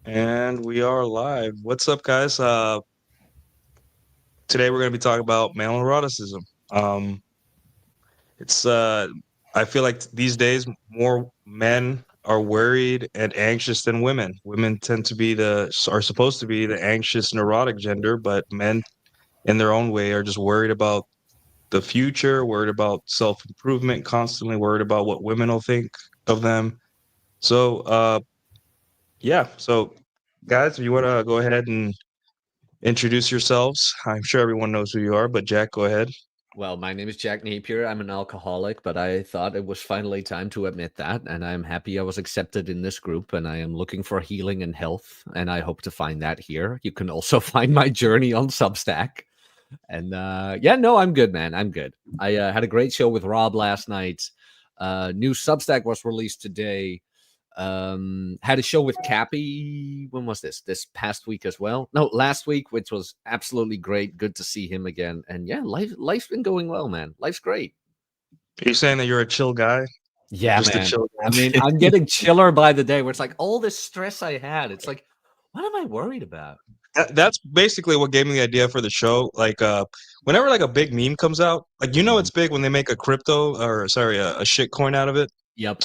And we are live. What's up, guys? Today we're going to be talking about male neuroticism. Um, it's I feel like these days more men are worried and anxious than women. Women tend to be are supposed to be the anxious, neurotic gender, but men, in their own way, are just worried about the future, worried about self improvement, constantly worried about what women will think of them. So, yeah. So, guys, if you want to go ahead and introduce yourselves. I'm sure everyone knows who you are, but Jack, go ahead. Well, my name is Jack Napier. I'm an alcoholic, but I thought it was finally time to admit that. And I'm happy I was accepted in this group. And I am looking for healing and health. And I hope to find that here. You can also find my journey on Substack. And yeah, no, I'm good, man. I'm good. I had a great show with Rob last night. New Substack was released today. Had a show with Cappy. When was this past week as well? No, last week, which was absolutely great. Good to see him again. And yeah, life's been going well, man. Life's great. Are you saying that you're a chill guy? Yeah, Just a man. chill I mean, guy? I'm getting chiller by the day, where it's like all this stress I had, it's like, what am I worried about? That's basically what gave me the idea for the show. Like, whenever like a big meme comes out, like it's big when they make a crypto or sorry, a shit coin out of it, Yep.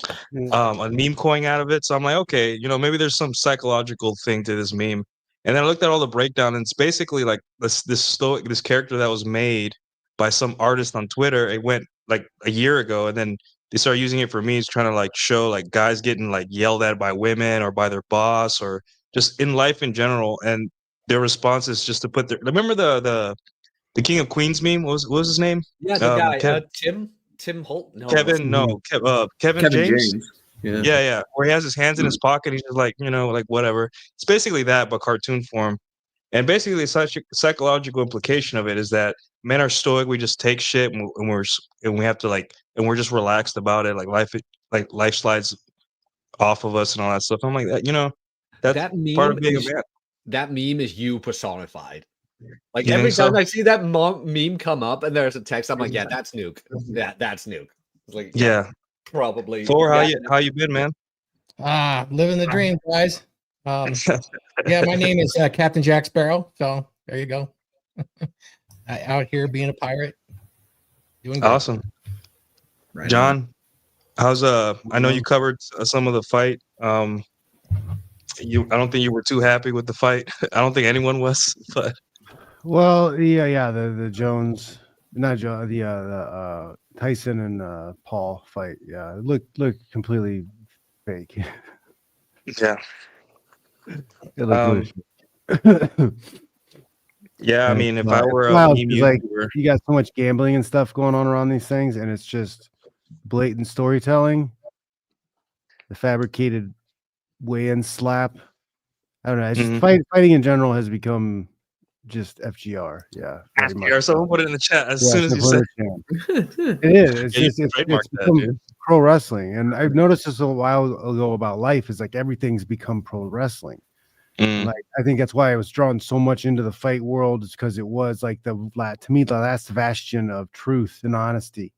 a meme coin out of it. So I'm like, okay, maybe there's some psychological thing to this meme. And then I looked at all the breakdown, and it's basically like this character that was made by some artist on Twitter. It went like a year ago, and then they started using it for memes, trying to like show like guys getting like yelled at by women or by their boss or just in life in general. And their response is just to put their remember the King of Queens meme? What was his name? Yeah, the guy, Kev, Tim Holt. No, it Kevin, wasn't. no, Kevin Kevin James. James. Yeah. Yeah, yeah. Where he has his hands in his pocket, he's just like, like whatever. It's basically that, but cartoon form. And basically, such a psychological implication of it is that men are stoic. We just take shit, and we have to like, and we're just relaxed about it. Like life slides off of us and all that stuff. I'm like that, that's That part of meme being a is man. that meme is you personified. Like You think every so? time I see that meme come up and there's a text, I'm like, yeah, that's Nuke. That's Nuke. It's like, yeah, Yeah. probably. Thor, Yeah. how you been, man? Living the dream, guys. Yeah, my name is Captain Jack Sparrow. So there you go. Out here being a pirate, doing good. Awesome. Right John, how's I know you covered some of the fight. I don't think you were too happy with the fight. I don't think anyone was, but Well, yeah, the Jones, not Joe, the Tyson and Paul fight. Yeah, it looked completely fake. yeah. It looked really fake. Yeah, I mean, if I were it's a wild, meme 'cause, like YouTuber, you got so much gambling and stuff going on around these things, and it's just blatant storytelling, the fabricated weigh-in slap. I don't know. It's just fighting in general has become just FGR. Yeah, very much FGR, someone put it in the chat as soon as you said. It is. Yeah, you It's just trademarked it's that, become dude. pro wrestling, and I've noticed this a while ago about life. Is like everything's become pro wrestling. And like I think that's why I was drawn so much into the fight world, is because it was like to me the last bastion of truth and honesty.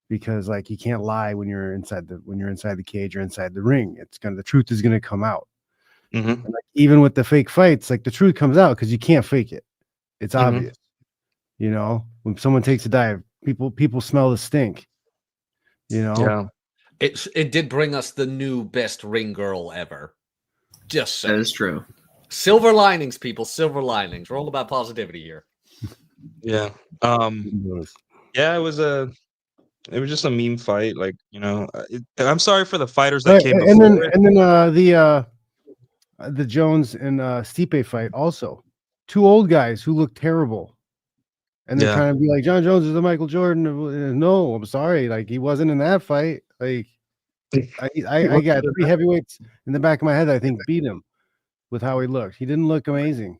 Because like you can't lie when you're inside the cage or inside the ring. The truth is gonna come out. And like even with the fake fights, like the truth comes out because you can't fake it. It's obvious. When someone takes a dive, people smell the stink. Yeah. It did bring us the new best ring girl ever. Just so. That is true. Silver linings, people. Silver linings. We're all about positivity here. Yeah. Yeah, it was just a meme fight. Like, I'm sorry for the fighters that came before it. And then the Jones and Stipe fight also. Two old guys who look terrible. And they're trying to be like, John Jones is the Michael Jordan. No, I'm sorry. Like, he wasn't in that fight. Like, I got 3 heavyweights in the back of my head that I think beat him with how he looked. He didn't look amazing.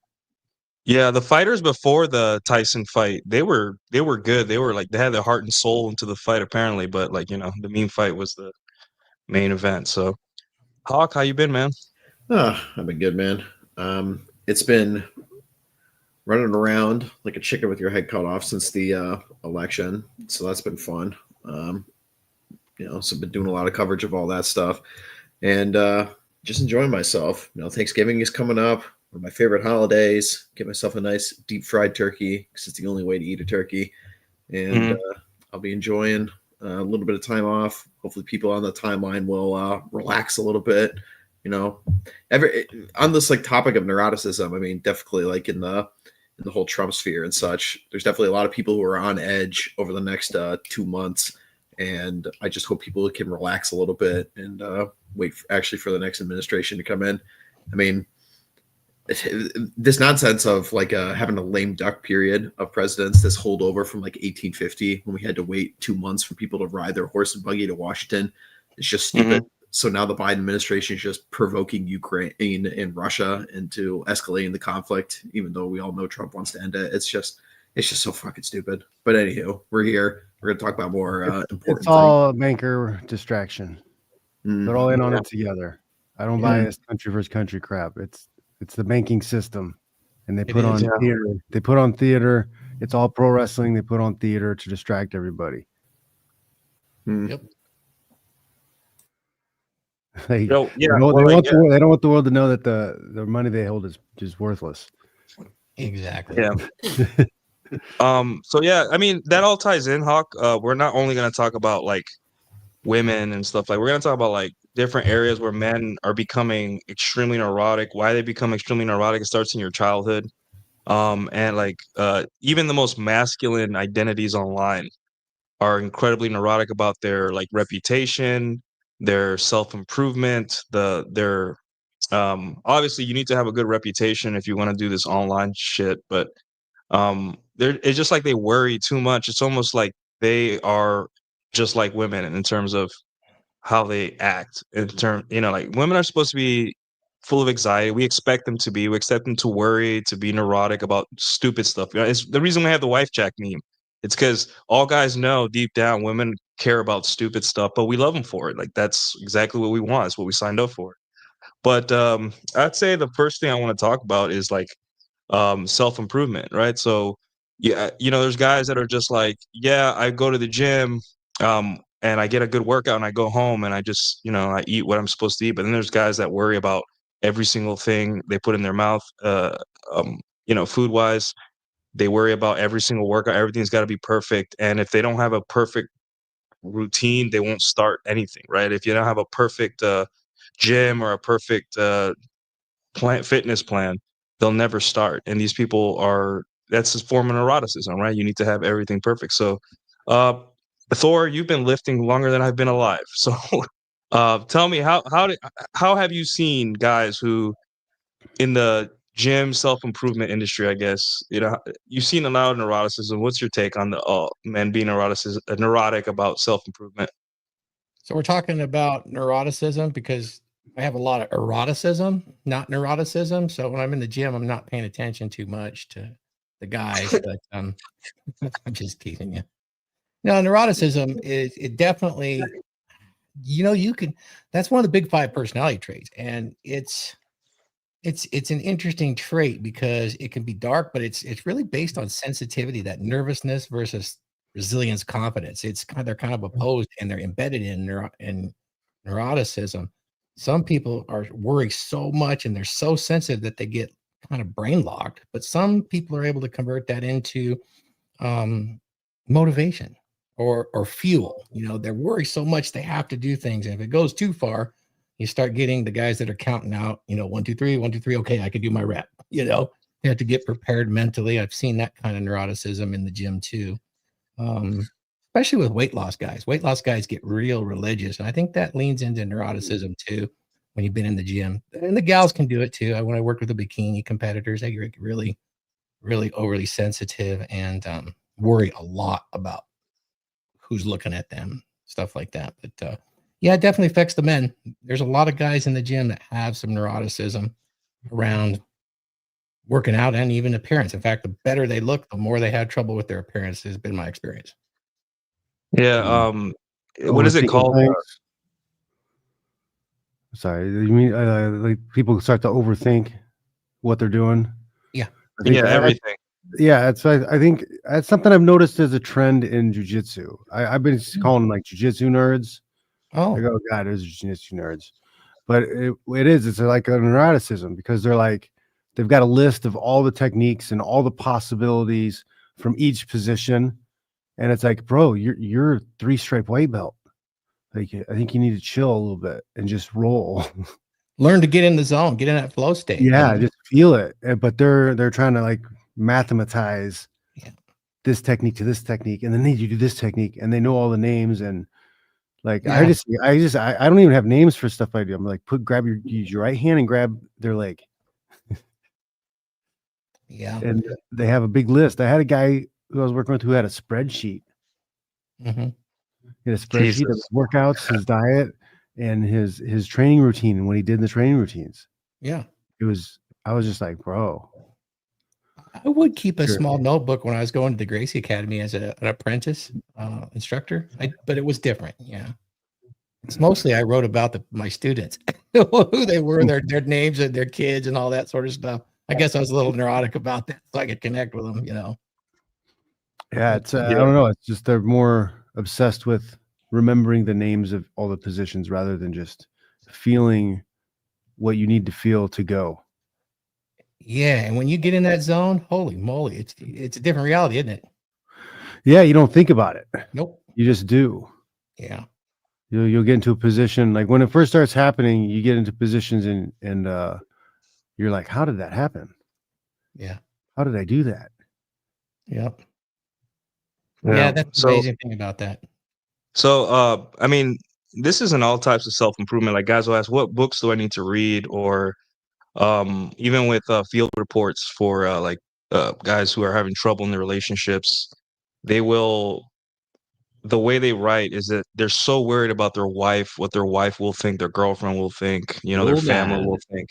Yeah, the fighters before the Tyson fight, they were good. They were like, they had their heart and soul into the fight apparently, but like, the meme fight was the main event. So, Hawk, how you been, man? Oh, I've been good, man. It's been running around like a chicken with your head cut off since the election, so that's been fun. So I've been doing a lot of coverage of all that stuff, and just enjoying myself. Thanksgiving is coming up. One of my favorite holidays. Get myself a nice deep fried turkey because it's the only way to eat a turkey, and Mhm. I'll be enjoying a little bit of time off. Hopefully, people on the timeline will relax a little bit. You know, every on this like topic of neuroticism. I mean, definitely like in the whole Trump sphere and such. There's definitely a lot of people who are on edge over the next 2 months, and I just hope people can relax a little bit and wait for the next administration to come in. I mean, this nonsense of like having a lame duck period of presidents, this holdover from like 1850 when we had to wait 2 months for people to ride their horse and buggy to Washington, it's just stupid. Mhm. So now the Biden administration is just provoking Ukraine and Russia into escalating the conflict, even though we all know Trump wants to end it. It's just so fucking stupid. But anywho, we're here. We're going to talk about more It's important all a banker distraction. things. They're all in on it together. I don't buy Yeah. this country versus country crap. It's the banking system, and they It put is. on theater. They put on theater. It's all pro wrestling. They put on theater to distract everybody. Yep. They, Yeah. they don't, Well, they like, want the, they don't want the world to know that the money they hold is just worthless. Exactly. yeah. So yeah, I mean that all ties in, Hawk. We're not only gonna talk about like women and stuff like we're gonna talk about like different areas where men are becoming extremely neurotic. Why they become extremely neurotic, it starts in your childhood. And like even the most masculine identities online are incredibly neurotic about their like reputation, their self-improvement, their obviously you need to have a good reputation if you want to do this online shit, but they're it's just like they worry too much. It's almost like they are just like women in terms of how they act. In term, like women are supposed to be full of anxiety. We expect them to be. We expect them to worry, to be neurotic about stupid stuff. It's the reason we have the wife jack meme. It's because all guys know deep down women care about stupid stuff, but we love them for it. Like that's exactly what we want. It's what we signed up for. But I'd say the first thing I want to talk about is like self-improvement, right? So yeah, there's guys that are just like, yeah, I go to the gym and I get a good workout and I go home and I just, I eat what I'm supposed to eat. But then there's guys that worry about every single thing they put in their mouth, food wise. They worry about every single workout. Everything's got to be perfect. And if they don't have a perfect routine, they won't start anything, right? If you don't have a perfect gym or a perfect fitness plan, they'll never start. And these people that's a form of neuroticism, right? You need to have everything perfect. So, uh, Thor, you've been lifting longer than I've been alive. So, tell me how have you seen guys who in the gym self-improvement industry, I guess, you've seen a lot of neuroticism. What's your take on the men being neurotic about self-improvement? So we're talking about neuroticism because I have a lot of eroticism, not neuroticism. So when I'm in the gym, I'm not paying attention too much to the guys, but I'm just teasing you. No, neuroticism is it definitely, you can that's one of the big five personality traits. And it's an interesting trait because it can be dark, but it's really based on sensitivity, that nervousness versus resilience, confidence. They're kind of opposed and they're embedded in neuroticism. Some people are worry so much and they're so sensitive that they get kind of brain locked, but some people are able to convert that into um, motivation or fuel. They're worried so much they have to do things, and if it goes too far, you start getting the guys that are counting out. 1, 2, 3, 1, 2, 3. Okay, I could do my rep. You have to get prepared mentally. I've seen that kind of neuroticism in the gym too, especially with weight loss guys. Weight loss guys get real religious, and I think that leans into neuroticism too. When you've been in the gym, and the gals can do it too. When I worked with the bikini competitors, they get really, really overly sensitive and worry a lot about who's looking at them, stuff like that. But yeah, it definitely affects the men. There's a lot of guys in the gym that have some neuroticism around working out and even appearance. In fact, the better they look, the more they have trouble with their appearance, has been my experience. Yeah. What is it Overthinking called? things. Sorry, you mean like people start to overthink what they're doing? Yeah. I think Everything. I think that's something I've noticed as a trend in jujitsu. I've been calling them like jujitsu nerds. Oh, Like, oh god, there's jujitsu nerds. but it's like a neuroticism because they've got a list of all the techniques and all the possibilities from each position, and it's like, bro, you're a 3-stripe white belt. Like, I think you need to chill a little bit and just roll. Learn to get in the zone, get in that flow state. Yeah, just feel it. But they're trying to like mathematize this technique to this technique, and then they do this technique, and they know all the names. And like, I don't even have names for stuff I do. I'm like, use your right hand and grab their leg. Yeah. And they have a big list. I had a guy who I was working with who had a spreadsheet. Mm-hmm. He had a spreadsheet of his workouts, his diet, and his training routine, and when he did the training routines. Yeah. I was just like, bro. I would keep a small notebook when I was going to the Gracie Academy as an apprentice instructor, but it was different. Yeah. It's mostly I wrote about my students, who they were, their names and their kids and all that sort of stuff. I guess I was a little neurotic about that, so I could connect with them, Yeah, it's I don't know. It's just they're more obsessed with remembering the names of all the positions rather than just feeling what you need to feel to go. Yeah, and when you get in that zone, holy moly, it's a different reality, isn't it? Yeah, you don't think about it. Nope. You just do. Yeah. You'll get into a position like when it first starts happening, you get into positions and you're like, how did that happen? Yeah. How did I do that? Yep. Yeah, that's the amazing thing about that. So, I mean, this is in all types of self-improvement. Like guys will ask, what books do I need to read? Or even with field reports for guys who are having trouble in their relationships, the way they write is that they're so worried about their wife, what their wife will think, their girlfriend will think, their family will think.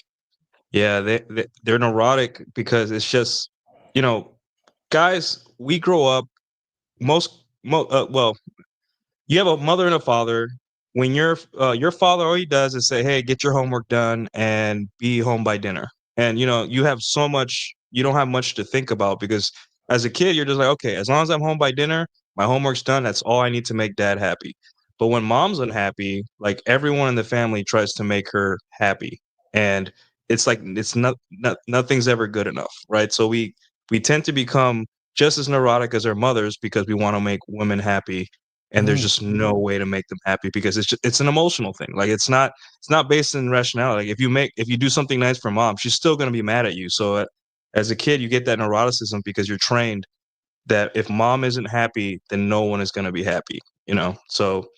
Yeah, they're neurotic because it's just, guys, we grow up well, you have a mother and a father. When your father, all he does is say, "Hey, get your homework done and be home by dinner." And you have so much, you don't have much to think about because as a kid, you're just like, "Okay, as long as I'm home by dinner, my homework's done. That's all I need to make dad happy." But when mom's unhappy, like everyone in the family tries to make her happy, and it's like nothing's ever good enough, right? So we tend to become just as neurotic as our mothers because we want to make women happy, and there's just no way to make them happy because it's an emotional thing. Like it's not based in rationality. Like if you do something nice for mom, she's still going to be mad at you. So as a kid, you get that neuroticism because you're trained that if mom isn't happy, then no one is going to be happy. So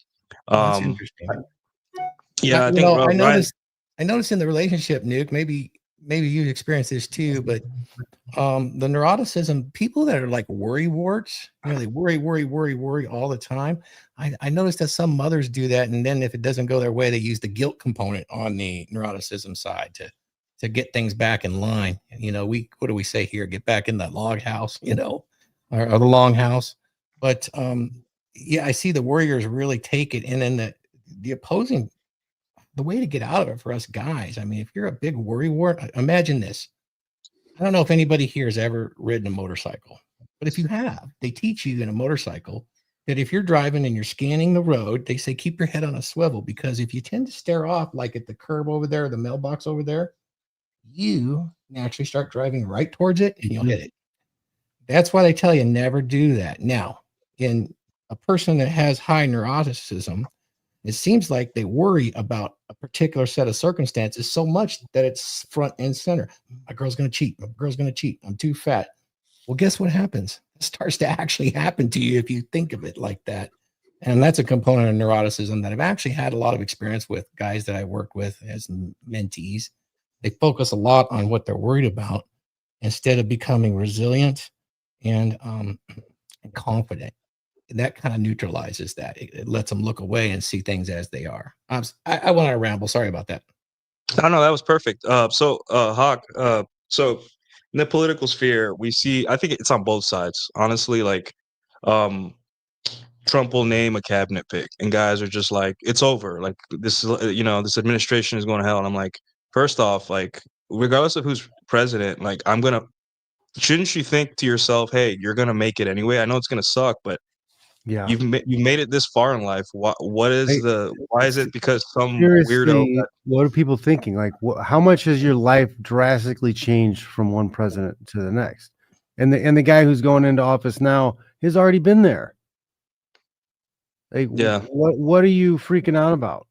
That's interesting. Yeah, I think I noticed in the relationship, Nuke, maybe you've experienced this too, but the neuroticism, people that are like worry warts, they worry all the time. I noticed that some mothers do that, and then if it doesn't go their way, they use the guilt component on the neuroticism side to get things back in line. What do we say here? Get back in that log house, or the long house. But yeah, I see the warriors really take it, and then the opposing. The way to get out of it for us guys, I mean, if you're a big worry wart, imagine this. I don't know if anybody here has ever ridden a motorcycle, but if you have, they teach you in a motorcycle that if you're driving and you're scanning the road, they say keep your head on a swivel, because if you tend to stare off like at the curb over there, the mailbox over there, you naturally start driving right towards it and you'll hit it. That's why they tell you never do that. Now, in a person that has high neuroticism, it seems like they worry about a particular set of circumstances so much that it's front and center. My girl's going to cheat. My girl's going to cheat. I'm too fat. Well, guess what happens? It starts to actually happen to you if you think of it like that. And that's a component of neuroticism that I've actually had a lot of experience with guys that I work with as mentees. They focus a lot on what they're worried about instead of becoming resilient and confident. That kind of neutralizes that. It lets them look away and see things as they are. I went on a ramble. Sorry about that. Oh, no, that was perfect. Hawk, so in the political sphere, we see, I think it's on both sides, honestly, like, Trump will name a cabinet pick and guys are just like, it's over. Like this is, this administration is going to hell. And I'm like, first off, like, regardless of who's president, like, shouldn't you think to yourself, hey, you're going to make it anyway? I know it's going to suck, but Yeah. You made it this far in life. Why is it because some weirdo Seriously, what are people thinking? Like, how much has your life drastically changed from one president to the next? And the guy who's going into office now has already been there. Like, Yeah. what are you freaking out about?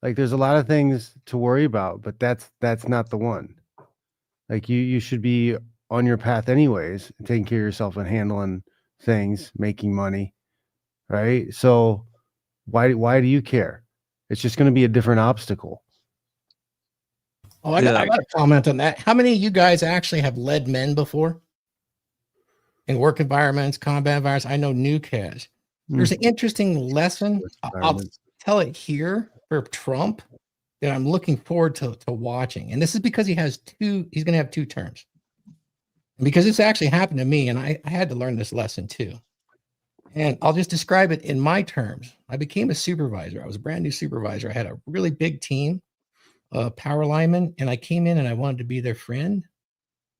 Like, there's a lot of things to worry about, but that's not the one. Like, you should be on your path anyways, taking care of yourself and handling things, making money, right? So why do you care? It's just going to be a different obstacle. Oh, I got a comment on that. How many of you guys actually have led men before? In work environments, combat environments? I know Nuke has. There's an interesting lesson. I'll tell it here for Trump that I'm looking forward to watching. And this is because he's going to have 2 terms. And because this actually happened to me, and I had to learn this lesson too. And I'll just describe it in my terms. I became a supervisor. I was a brand new supervisor. I had a really big team of power linemen, and I came in and I wanted to be their friend.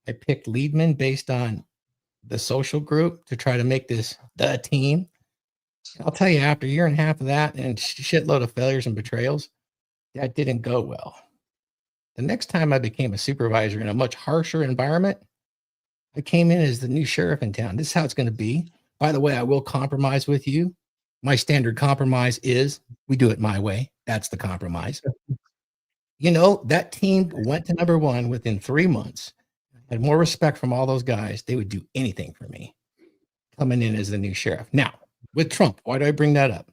I picked leadmen based on the social group to try to make this the team. I'll tell you, after a year and a half of that and shitload of failures and betrayals, that didn't go well. The next time I became a supervisor in a much harsher environment, I came in as the new sheriff in town. This is how it's going to be. By the way, I will compromise with you. My standard compromise is we do it my way. That's the compromise. You know, that team went to number 1 within 3 months. I had more respect from all those guys. They would do anything for me coming in as the new sheriff. Now, with Trump, why do I bring that up?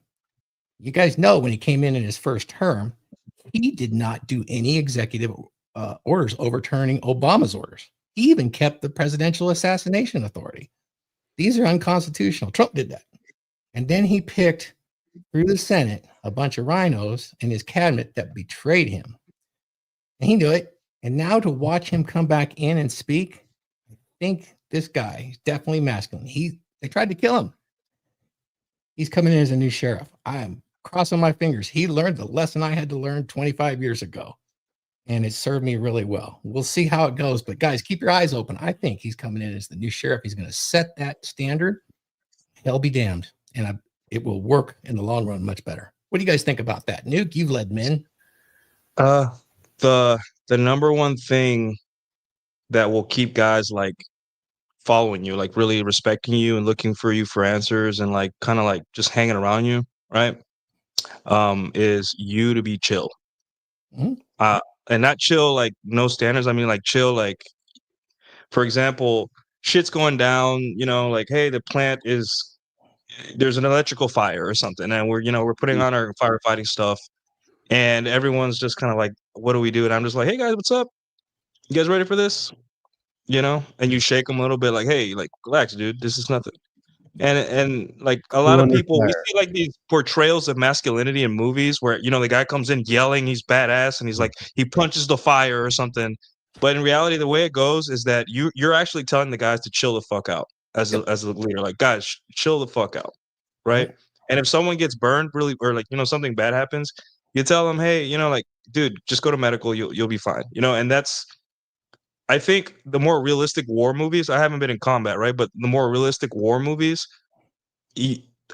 You guys know when he came in his first term, he did not do any executive orders overturning Obama's orders. He even kept the presidential assassination authority. These are unconstitutional. Trump did that. And then he picked through the Senate a bunch of rhinos in his cabinet that betrayed him. And he knew it. And now to watch him come back in and speak, I think this guy is definitely masculine. They tried to kill him. He's coming in as a new sheriff. I'm crossing my fingers. He learned the lesson I had to learn 25 years ago. And it served me really well. We'll see how it goes. But guys, keep your eyes open. I think he's coming in as the new sheriff. He's going to set that standard. Hell be damned. And it will work in the long run much better. What do you guys think about that? Nuke, you've led men. The number one thing that will keep guys like following you, like really respecting you and looking for you for answers and like kind of like just hanging around you, right? Is you to be chill. Mm-hmm. And not chill like no standards. I mean like chill like, for example, shit's going down, you know, like, hey, there's an electrical fire or something, and we're putting on our firefighting stuff, and everyone's just kind of like, what do we do? And I'm just like, hey guys, what's up? You guys ready for this? You know, and you shake them a little bit, like, hey, like, relax, dude, this is nothing. And like a lot of people, we see like these portrayals of masculinity in movies where, you know, the guy comes in yelling, he's badass, and he's like, he punches the fire or something. But in reality, the way it goes is that you're actually telling the guys to chill the fuck out as a leader. Like, guys, chill the fuck out, right? Yep. And if someone gets burned really, or like, you know, something bad happens, you tell them, hey, you know, like, dude, just go to medical, you'll be fine, you know. And that's, I think the more realistic war movies, I haven't been in combat, right? But the more realistic war movies,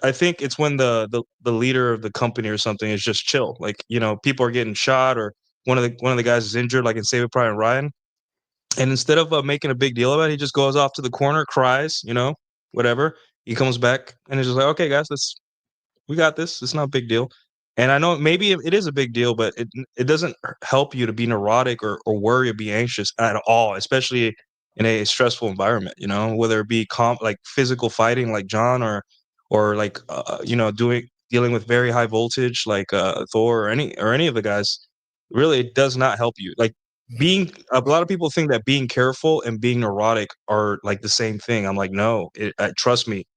I think it's when the leader of the company or something is just chill. Like, you know, people are getting shot or one of the guys is injured, like in Saving Private Ryan. And instead of making a big deal about it, he just goes off to the corner, cries, you know, whatever. He comes back and is just like, okay, guys, we got this. It's not a big deal. And I know maybe it is a big deal, but it doesn't help you to be neurotic or worry or be anxious at all, especially in a stressful environment, you know, whether it be like physical fighting like John or like, you know, dealing with very high voltage like Thor or any of the guys. Really, it does not help you. Like a lot of people think that being careful and being neurotic are like the same thing. I'm like, no, trust me.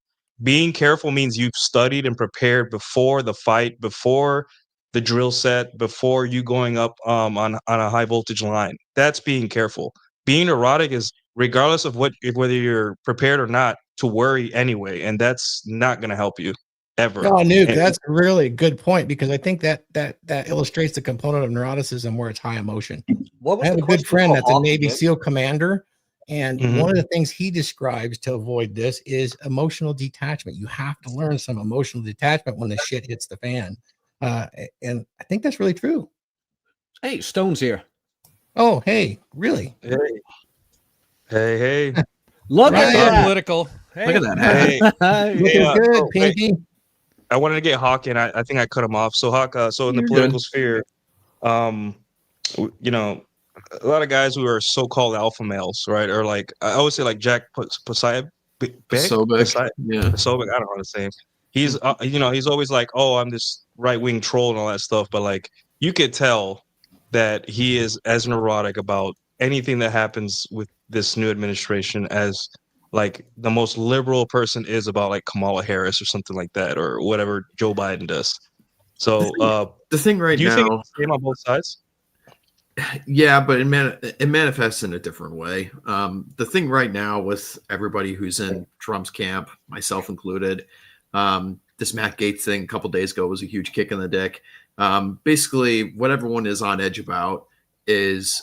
Being careful means you've studied and prepared before the fight, before the drill set, before you going up on a high voltage line. That's being careful. Being neurotic is regardless of whether you're prepared or not to worry anyway, and that's not going to help you ever. No, Nuke, that's a really good point because I think that illustrates the component of neuroticism where it's high emotion. I have a good friend that's a Navy SEAL commander, And Mhm. one of the things he describes to avoid this is emotional detachment. You have to learn some emotional detachment when the shit hits the fan. And I think that's really true. Hey, Stone's here. Oh, hey, really? Hey, hey. Look Right. at So that. political. Hey, Look at that. Hey, Looking hey, good, so, wait, Pinky. I wanted to get Hawk in. I think I cut him off. So Hawk, so in the You're political good. sphere, you know, a lot of guys who are so-called alpha males, right? Or like I always say, like Jack Posobiec, Sobeck. Yeah. Posobiec. I don't know how to say him. He's, he's always like, "Oh, I'm this right-wing troll and all that stuff," but like you could tell that he is as neurotic about anything that happens with this new administration as like the most liberal person is about like Kamala Harris or something like that, or whatever Joe Biden does. So, The thing right do you think now, it's the same on both sides? yeah, but it manifests in a different way. The thing right now with everybody who's in Trump's camp, myself included, this Matt Gaetz thing a couple days ago was a huge kick in the dick. Basically, what everyone is on edge about is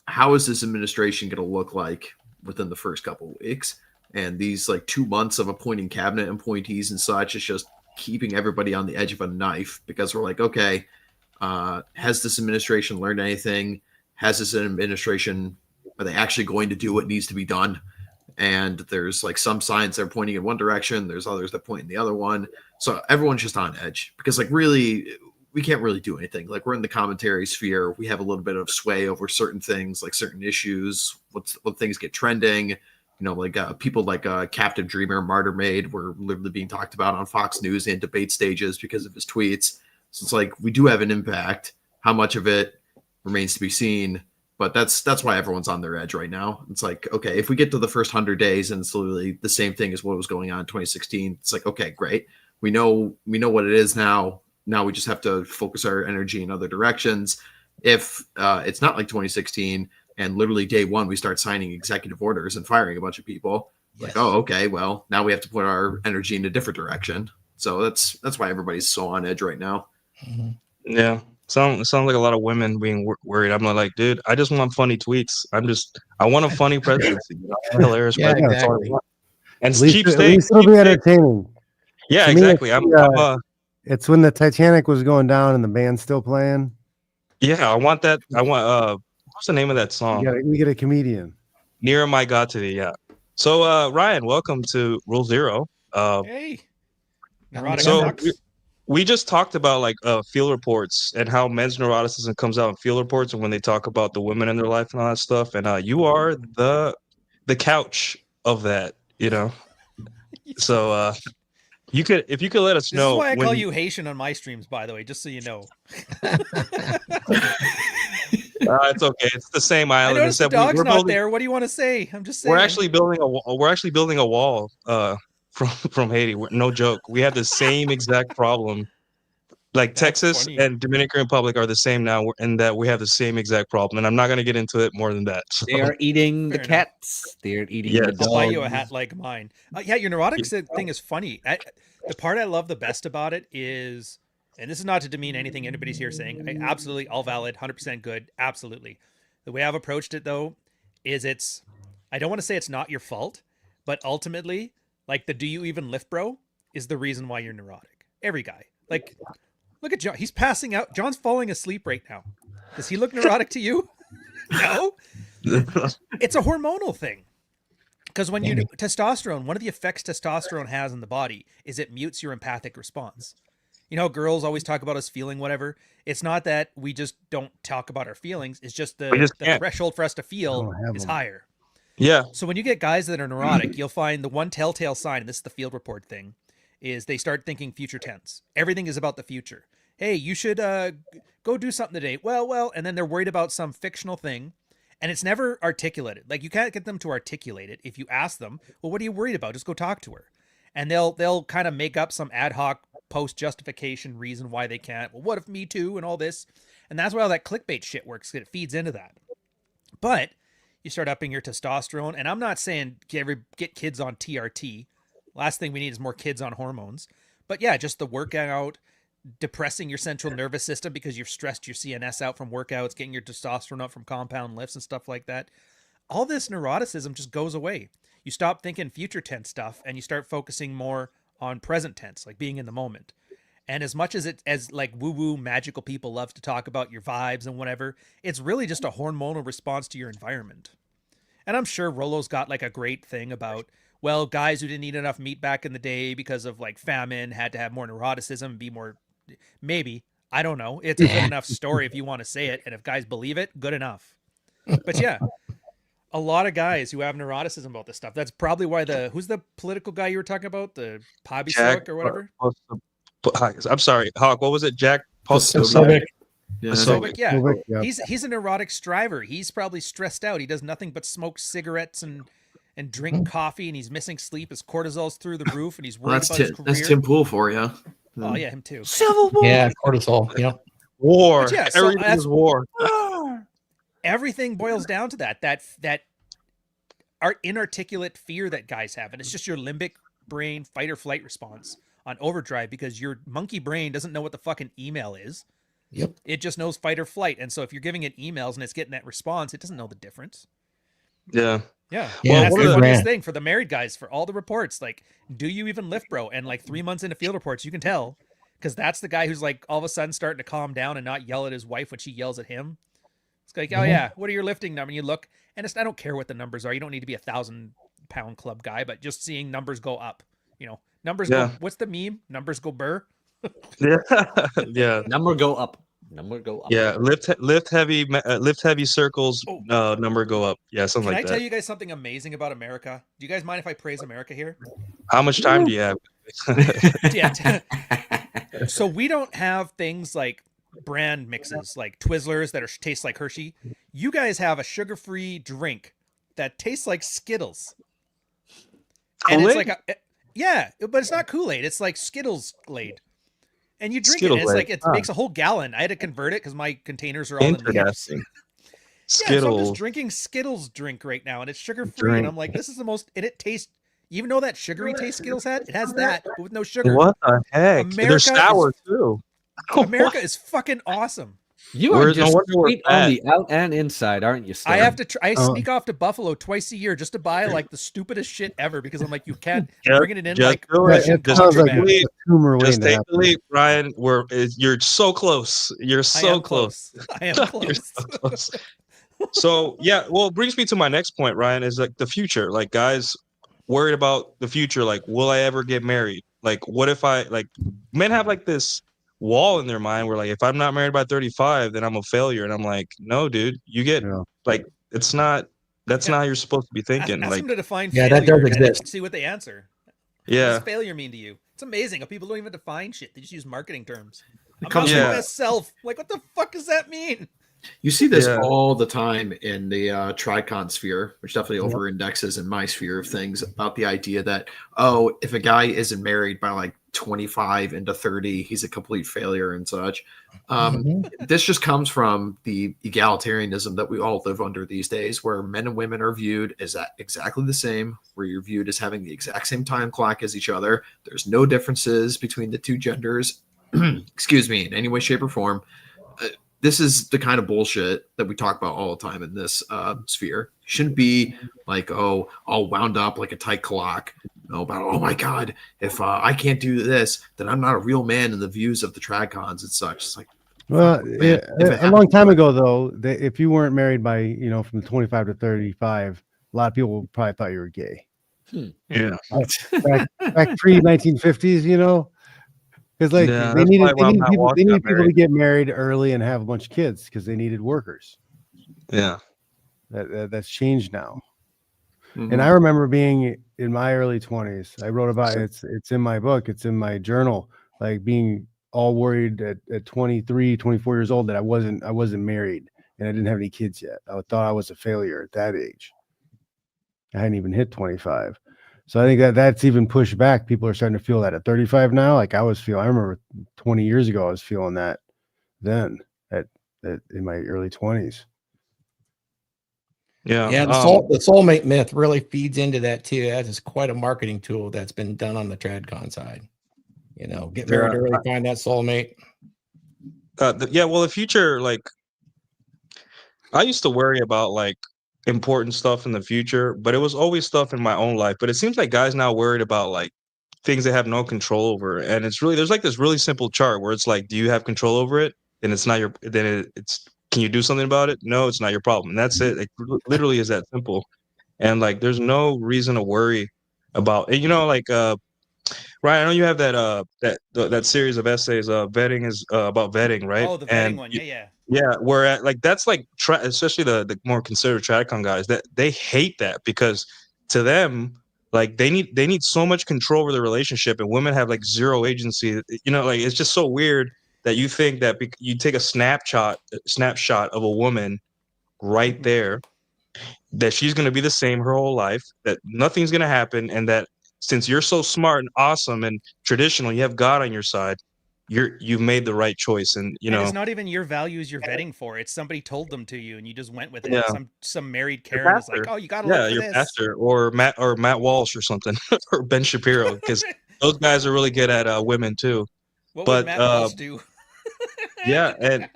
how is this administration going to look like within the first couple of weeks? And these like 2 months of appointing cabinet appointees and such is just keeping everybody on the edge of a knife because we're like, okay, has this administration learned anything? Has this administration, are they actually going to do what needs to be done? And there's like some signs they're pointing in one direction, there's others that point in the other one. So everyone's just on edge because like really we can't really do anything. Like we're in the commentary sphere, we have a little bit of sway over certain things, like certain issues, what things get trending. Like people like Captive Dreamer, Martyr Maid were literally being talked about on Fox News and debate stages because of his tweets. So it's like we do have an impact. How much of it remains to be seen. But that's why everyone's on their edge right now. It's like, okay, if we get to the first 100 days and it's literally the same thing as what was going on in 2016, it's like, okay, great. We know what it is now. Now we just have to focus our energy in other directions. If it's not like 2016 and literally day one we start signing executive orders and firing a bunch of people, like, oh, okay, well, now we have to put our energy in a different direction. So that's why everybody's so on edge right now. Mhm. Yeah. Sounds like a lot of women being worried. I'm like, dude, I just want funny tweets. I want a funny presidency. Hilarious Yeah, presidency. That's all I exactly. want. And At least, cheap at steak. least it'll cheap be steak. entertaining. Yeah, To me, exactly. it's when the Titanic was going down and the band's still playing. Yeah, I want that. I want what's the name of that song? We get a comedian. Near My God to Thee, yeah. So Ryan, welcome to Rule Zero. hey. Neurotic So sucks. we just talked about like field reports and how men's neuroticism comes out in field reports and when they talk about the women in their life and all that stuff. And you are the couch of that, So if you could let us This is know why I when call you Haitian on my streams, by the way, just so you know. it's okay. It's the same I island. noticed the except dog's we're not building, there. What do you want to say? I'm just saying. we're actually building a wall from Haiti. No joke. We have the same exact problem. Like That's Texas funny. and Dominican Republic are the same now in that we have the same exact problem. And I'm not going to get into it more than that. So. They are eating the Fair enough. cats. They're eating Yes. the dogs. I'll buy you a hat like mine. Yeah, your neurotic thing is funny. The part I love the best about it is, and this is not to demean anything anybody's here saying, absolutely all valid, 100% good, absolutely. The way I've approached it though is I don't want to say it's not your fault, but ultimately, like the do you even lift bro is the reason why you're neurotic. Every guy. Like, look at John. He's passing out. John's falling asleep right now. Does he look neurotic to you? No. It's a hormonal thing. Because when you do testosterone, one of the effects testosterone has in the body is it mutes your empathic response. You know, girls always talk about us feeling whatever. It's not that we just don't talk about our feelings. It's just the threshold for us to feel is higher. Yeah. So when you get guys that are neurotic, you'll find the one telltale sign, and this is the field report thing, is they start thinking future tense. Everything is about the future. Hey, you should go do something today. Well, and then they're worried about some fictional thing. And it's never articulated. Like you can't get them to articulate it. If you ask them, well, what are you worried about? Just go talk to her. And they'll kind of make up some ad hoc post justification reason why they can't. Well, what if me too? And all this. And that's why all that clickbait shit works. It feeds into that. But you start upping your testosterone. And I'm not saying get kids on TRT. Last thing we need is more kids on hormones. But yeah, just the workout, depressing your central nervous system because you've stressed your CNS out from workouts, getting your testosterone up from compound lifts and stuff like that. all this neuroticism just goes away. You stop thinking future tense stuff and you start focusing more on present tense, like being in the moment. And as much as like woo woo magical people love to talk about your vibes and whatever, it's really just a hormonal response to your environment. And I'm sure Rollo's got like a great thing about, well, guys who didn't eat enough meat back in the day because of like famine had to have more neuroticism, be more, maybe, I don't know. It's a good enough story if you want to say it. And if guys believe it, good enough. But yeah, a lot of guys who have neuroticism about this stuff. That's probably why who's the political guy you were talking about? The Pobby Stoic or whatever? I'm sorry, Hawk, what was it? Jack Posobiec. Yeah, Posobiec, yeah. Posobiec, yeah. He's a neurotic striver. He's probably stressed out. He does nothing but smoke cigarettes and drink coffee, and he's missing sleep. His cortisol's through the roof, and he's worried about his career. That's Tim Pool for you. Oh yeah, him too. Civil War. Yeah, cortisol. Yeah. War. But yeah, so Everything is war. Everything boils down to that our inarticulate fear that guys have, and it's just your limbic brain fight or flight response on overdrive because your monkey brain doesn't know what the fucking email is. Yep. It just knows fight or flight, and so if you're giving it emails and it's getting that response, it doesn't know the difference. Yeah. Yeah, Yeah, that's what the are funniest the- thing for the married guys. For all the reports, like, do you even lift, bro? And like 3 months into field reports, you can tell because that's the guy who's like all of a sudden starting to calm down and not yell at his wife when she yells at him. It's like, oh yeah, what are your lifting numbers? And you look, and I don't care what the numbers are. You don't need to be 1,000-pound club guy, but just seeing numbers go up, numbers go. What's the meme? Numbers go burr. Yeah. Yeah. Number go up. Number go up. Yeah. Lift heavy circles. Number go up. Yeah, something Can like I that. tell you guys something amazing about America? Do you guys mind if I praise America here? How much time do you have? Yeah. So we don't have things like brand mixes like Twizzlers that taste like Hershey. You guys have a sugar-free drink that tastes like Skittles. And it's Kool-Aid? like yeah, but it's not Kool-Aid. It's like Skittles Glade. And you drink it, Skittles and it's like Glade. it makes a whole gallon. I had to convert it because my containers are all in leaves. Interesting. Yeah, so I'm Skittles. just drinking Skittles drink right now, and it's sugar-free. Drink. And I'm like, this is the most, and it tastes, even though that sugary taste Skittles had, it has that, but with no sugar. What the heck? America They're sour is- too. America is fucking awesome. You are Where's- no just wonder we're sweet on the out and inside, aren't you, Stan? I have to I sneak off to Buffalo twice a year just to buy like the stupidest shit ever because I'm like, you can't bring it in just like do it. Russian Just sounds like contraband. a tumor waiting Just to take happen. the leap, Brian. You're so close. You're I so am close. I am You're close. so close. So yeah, well, it brings me to my next point, Ryan, is like the future. Like guys worried about the future. Like, will I ever get married? Like, what if men have like this wall in their mind where like, if I'm not married by 35, then I'm a failure. And I'm like, no, dude, you get Yeah. like, that's not how you're supposed to be thinking. Ask Like, them to define Yeah, failure that does and exist. see what they answer. What yeah, does failure mean to you? It's amazing how people don't even define shit. They just use marketing terms. I'm comes not my from- best self. Like, what the fuck does that mean? You see this Yeah. all the time in the tricon sphere, which definitely over indexes in my sphere of things about the idea that, oh, if a guy isn't married by like 25 into 30, he's a complete failure and such. This just comes from the egalitarianism that we all live under these days, where men and women are viewed as exactly the same, where you're viewed as having the exact same time clock as each other. There's no differences between the two genders, excuse me, in any way, shape, or form. This is the kind of bullshit that we talk about all the time in this sphere. Shouldn't be like, oh, all wound up like a tight clock. About, oh my God, if I can't do this, then I'm not a real man in the views of the Tradcons and such. It's like, Well, man, if it a long time ago, though, if you weren't married by, from 25 to 35, a lot of people probably thought you were gay. yeah. Back pre 1950s, because like Yeah, they that's needed, probably why Matt people, Walsh they got needed people to married. get married early and have a bunch of kids because they needed workers. Yeah. That's changed now. mhm. And I remember being in my early 20s. I wrote about it. It's in my book. It's in my journal. Like being all worried at 23, 24 years old that I wasn't married and I didn't have any kids yet. I thought I was a failure at that age. I hadn't even hit 25. So I think that's even pushed back. People are starting to feel that at 35 now. Like I remember 20 years ago, I was feeling that then in my early 20s. Yeah. Yeah, the soulmate myth really feeds into that too. That is quite a marketing tool that's been done on the TradCon side. Get married early, find that soulmate. Yeah, well, the future, like, I used to worry about like important stuff in the future, but it was always stuff in my own life. But it seems like guys now worried about like things they have no control over. And it's really, there's like this really simple chart where it's like, do you have control over it? And it's not your, then it's, can you do something about it? No, it's not your problem. And that's it. It literally is that simple. And like, there's no reason to worry about, and you know, like, Ryan, I know you have that series of essays, vetting is about vetting, right? Oh, the vetting And one. Yeah. yeah, where at, like that's like especially the more conservative Tradcon guys, that they hate that, because to them, like they need so much control over the relationship, and women have like zero agency. You know, like it's just so weird that you think that you take a snapshot of a woman right there, that she's going to be the same her whole life, that nothing's going to happen, and that since you're so smart and awesome and traditional, you have God on your side, you've made the right choice. And you And know, it's not even your values you're vetting for. It's somebody told them to you and you just went with it. yeah, some married your Karen is like, pastor, oh, you got to yeah, look for your this. pastor, or Matt Walsh or something, or Ben Shapiro, because those guys are really good at women too. What would But Matt Walsh do? yeah, and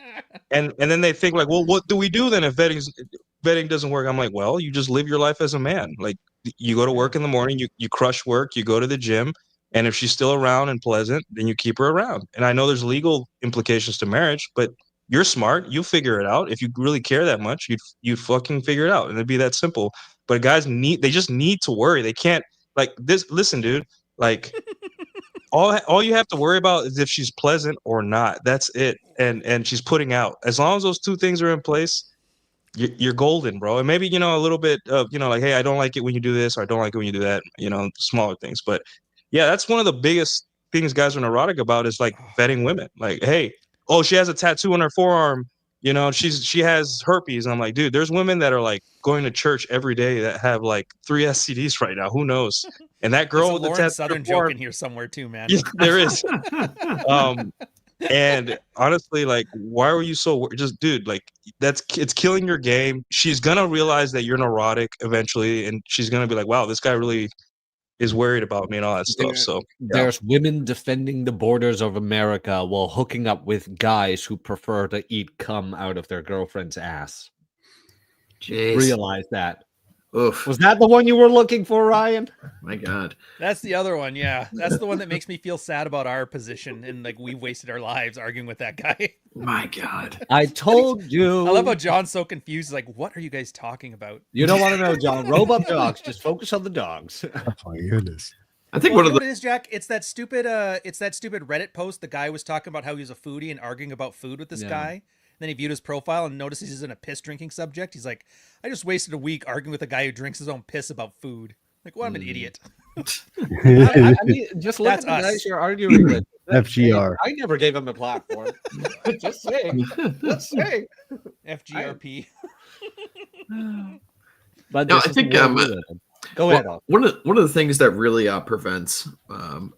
then they think like, well, what do we do then if vetting doesn't work? I'm like, well, you just live your life as a man. Like you go to work in the morning, you crush work, you go to the gym, and if she's still around and pleasant, then you keep her around. And I know there's legal implications to marriage, but you're smart, you figure it out. If you really care that much, you'd fucking figure it out, and it'd be that simple. But guys they just need to worry. They can't, like this. Listen, dude, like all you have to worry about is if she's pleasant or not. That's it. And she's putting out. As long as those two things are in place, you're golden, bro. And maybe, you know, a little bit of, you know, like, hey, I don't like it when you do this, or I don't like it when you do that, you know, smaller things. But yeah, that's one of the biggest things guys are neurotic about, is like vetting women. Like, hey, oh, she has a tattoo on her forearm, you know, she has herpes. I'm like, dude, there's women that are like going to church every day that have like 3 STDs right now. Who knows? And that There's girl a with the Lauren tattoo on her Southern joke forearm, in here somewhere too, man. yeah, there is. And honestly, like, why were you so just, dude? Like, it's killing your game. She's gonna realize that you're neurotic eventually, and she's gonna be like, "Wow, this guy really is worried about me," and all that stuff. So, yeah, There's women defending the borders of America while hooking up with guys who prefer to eat cum out of their girlfriend's ass. Jeez. Realize that. Oof. Was that the one you were looking for, Ryan? My God. That's the other one. Yeah. That's the one that makes me feel sad about our position. And like we've wasted our lives arguing with that guy. My God. I told you. I love how John's so confused. He's like, what are you guys talking about? You don't want to know, John. Robot dogs. Just focus on the dogs. Oh my goodness. I think Well, one you of know the what it is, Jack? It's that stupid Reddit post. The guy was talking about how he was a foodie and arguing about food with this Yeah. guy. Then he viewed his profile and noticed he's in a piss drinking subject. He's like, I just wasted a week arguing with a guy who drinks his own piss about food. Like, well, I'm an idiot. I mean, just look That's at the us. guys you're arguing with. FGR. I never gave him a platform. Just saying. Just saying. FGRP. But No, this I is the think, world we live in. Go ahead. Al. one of the things that really prevents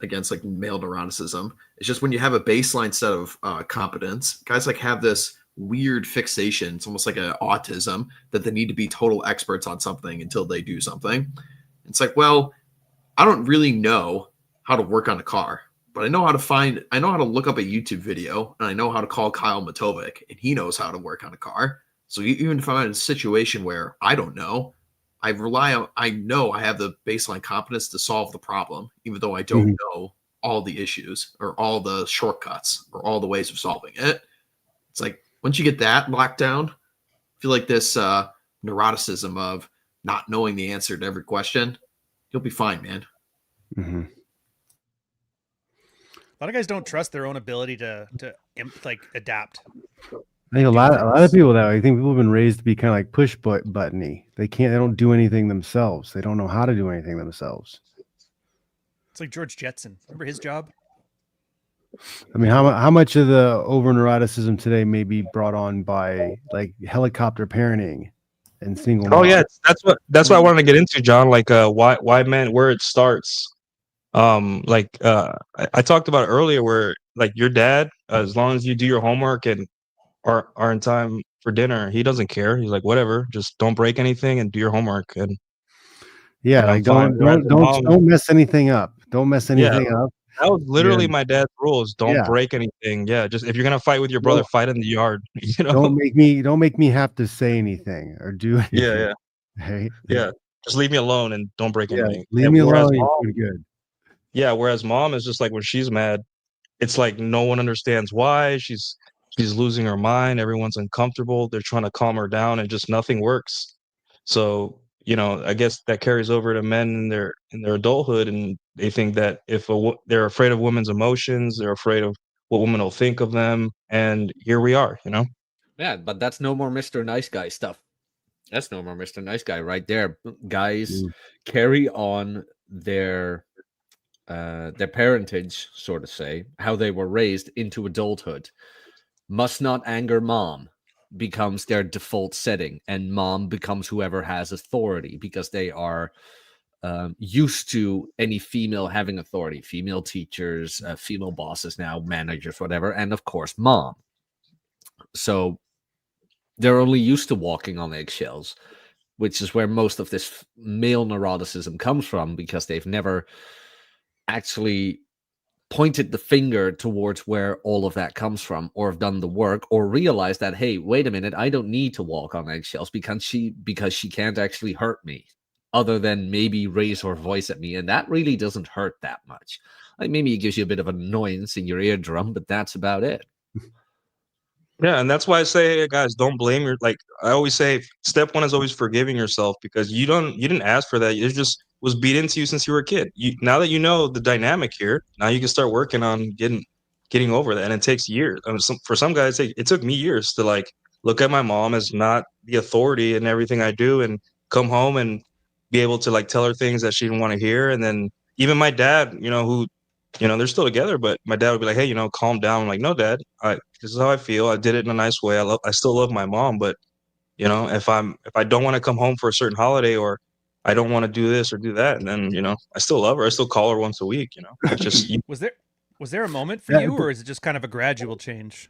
against like male neuroticism is just when you have a baseline set of competence. Guys like have this weird fixation. It's almost like an autism that they need to be total experts on something until they do something. It's like, well, I don't really know how to work on a car, but I know how to look up a YouTube video, and I know how to call Kyle Matovic, and he knows how to work on a car. So even if I'm in a situation where I don't know, I know I have the baseline competence to solve the problem, even though I don't know all the issues or all the shortcuts or all the ways of solving it. It's like, once you get that locked down, I feel like this neuroticism of not knowing the answer to every question, you'll be fine, man. Mm-hmm. A lot of guys don't trust their own ability to adapt. I think a lot of people that way. I think people have been raised to be kind of like push buttony. They don't do anything themselves. They don't know how to do anything themselves. It's like George Jetson. Remember his job? I mean, how much of the over neuroticism today may be brought on by like helicopter parenting and single oh moms? yeah, that's what I wanted to get into, John. Like, why men, where it starts. I talked about earlier, where like your dad, as long as you do your homework and are in time for dinner, he doesn't care. He's like, whatever, just don't break anything and do your homework. And yeah, and like don't mess anything up. Don't mess anything up. That was literally my dad's rules. Don't Yeah. break anything. Yeah, just if you're gonna fight with your brother, fight in the yard. You know. Don't make me have to say anything or do anything. Yeah, yeah. Hey, Yeah, just leave me alone and don't break yeah, anything. leave And me whereas alone. You're mom, pretty good. yeah, whereas mom is just like when she's mad, it's like no one understands why she's losing her mind. Everyone's uncomfortable. They're trying to calm her down, and just nothing works. So I guess that carries over to men in their adulthood, and they think that if they're afraid of women's emotions, they're afraid of what women will think of them, and here we are. Yeah, but that's no more Mr. Nice Guy stuff. That's no more Mr. Nice Guy right there. Guys Mm. carry on their parentage, so to say, how they were raised into adulthood. Must not anger mom becomes their default setting, and mom becomes whoever has authority because they are used to any female having authority, female teachers, female bosses now, managers, whatever, and of course, mom. So they're only used to walking on eggshells, which is where most of this male neuroticism comes from because they've never actually pointed the finger towards where all of that comes from or have done the work or realized that, hey, wait a minute, I don't need to walk on eggshells because she can't actually hurt me other than maybe raise her voice at me, and that really doesn't hurt that much. Like maybe it gives you a bit of annoyance in your eardrum, but that's about it. Yeah, and that's why I say, hey, guys, don't blame your like I always say step one is always forgiving yourself because you didn't ask for that. It just was beat into you since you were a kid. Now that you know the dynamic here, now you can start working on getting over that. And it takes years. I mean, for some guys, it took me years to like look at my mom as not the authority in everything I do and come home and be able to like tell her things that she didn't want to hear. And then even my dad, who they're still together, but my dad would be like, "Hey, calm down." I'm like, "No, Dad, this is how I feel. I did it in a nice way. I still love my mom, but if I don't want to come home for a certain holiday or I don't want to do this or do that, and then I still love her. I still call her once a week. It's just Was there a moment for Yeah, you, or is it just kind of a gradual change?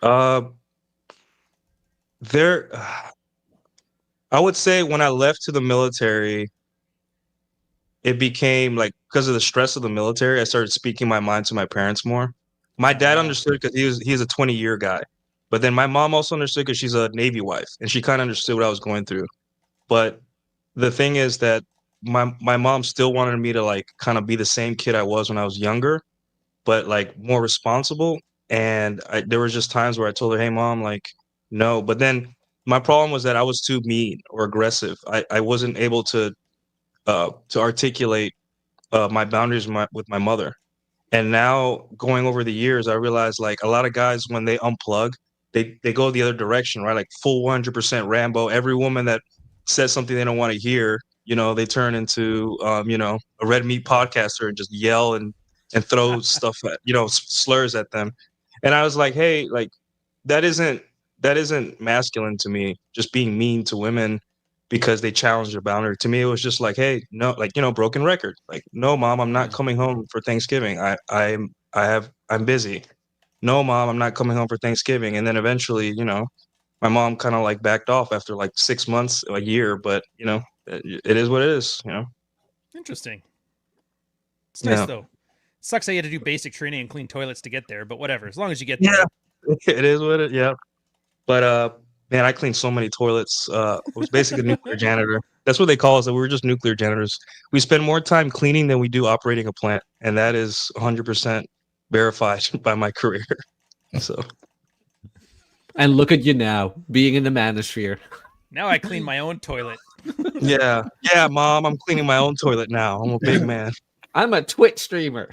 uh, there. I would say when I left to the military, it became like because of the stress of the military, I started speaking my mind to my parents more. My dad understood because he's a 20-year guy, but then my mom also understood because she's a Navy wife and she kind of understood what I was going through. But the thing is that my mom still wanted me to like kind of be the same kid I was when I was younger, but like more responsible. And there was just times where I told her, "Hey, mom, like no." But then my problem was that I was too mean or aggressive. I wasn't able to articulate my boundaries with my mother. And now going over the years, I realized like a lot of guys when they unplug, they go the other direction, right? Like full 100% Rambo. Every woman that says something they don't want to hear, they turn into a red meat podcaster and just yell and throw stuff at slurs at them. And I was like, hey, like that isn't that isn't masculine to me. Just being mean to women because they challenge your boundary. To me, it was just like, hey, no, like broken record. Like, no, mom, I'm not coming home for Thanksgiving. I'm busy. No, mom, I'm not coming home for Thanksgiving. And then eventually, my mom kind of like backed off after like 6 months, a year. But it is what it is. Interesting. It's nice Yeah, though. Sucks that you had to do basic training and clean toilets to get there, but whatever. As long as you get yeah, there. it is what it. Yeah, but man, I cleaned so many toilets. I was basically a nuclear janitor. That's what they call us. That we were just nuclear janitors. We spend more time cleaning than we do operating a plant, and that is 100% verified by my career. So And look at you now, being in the manosphere. Now I clean my own toilet. yeah, mom, I'm cleaning my own toilet now. I'm a big man. I'm a Twitch streamer.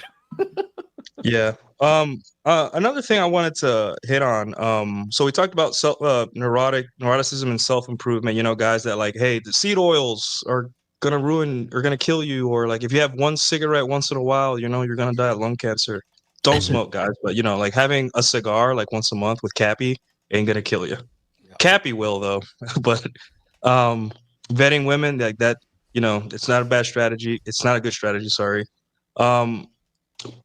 Yeah. Another thing I wanted to hit on. So we talked about neuroticism and self-improvement. Guys that like, hey, the seed oils are gonna kill you, or like if you have one cigarette once in a while, you're gonna die of lung cancer. Don't smoke, guys. But like having a cigar like once a month with Cappy ain't gonna kill you. Cappy will though, but vetting women like that, it's not a bad strategy. It's not a good strategy. Sorry. Um,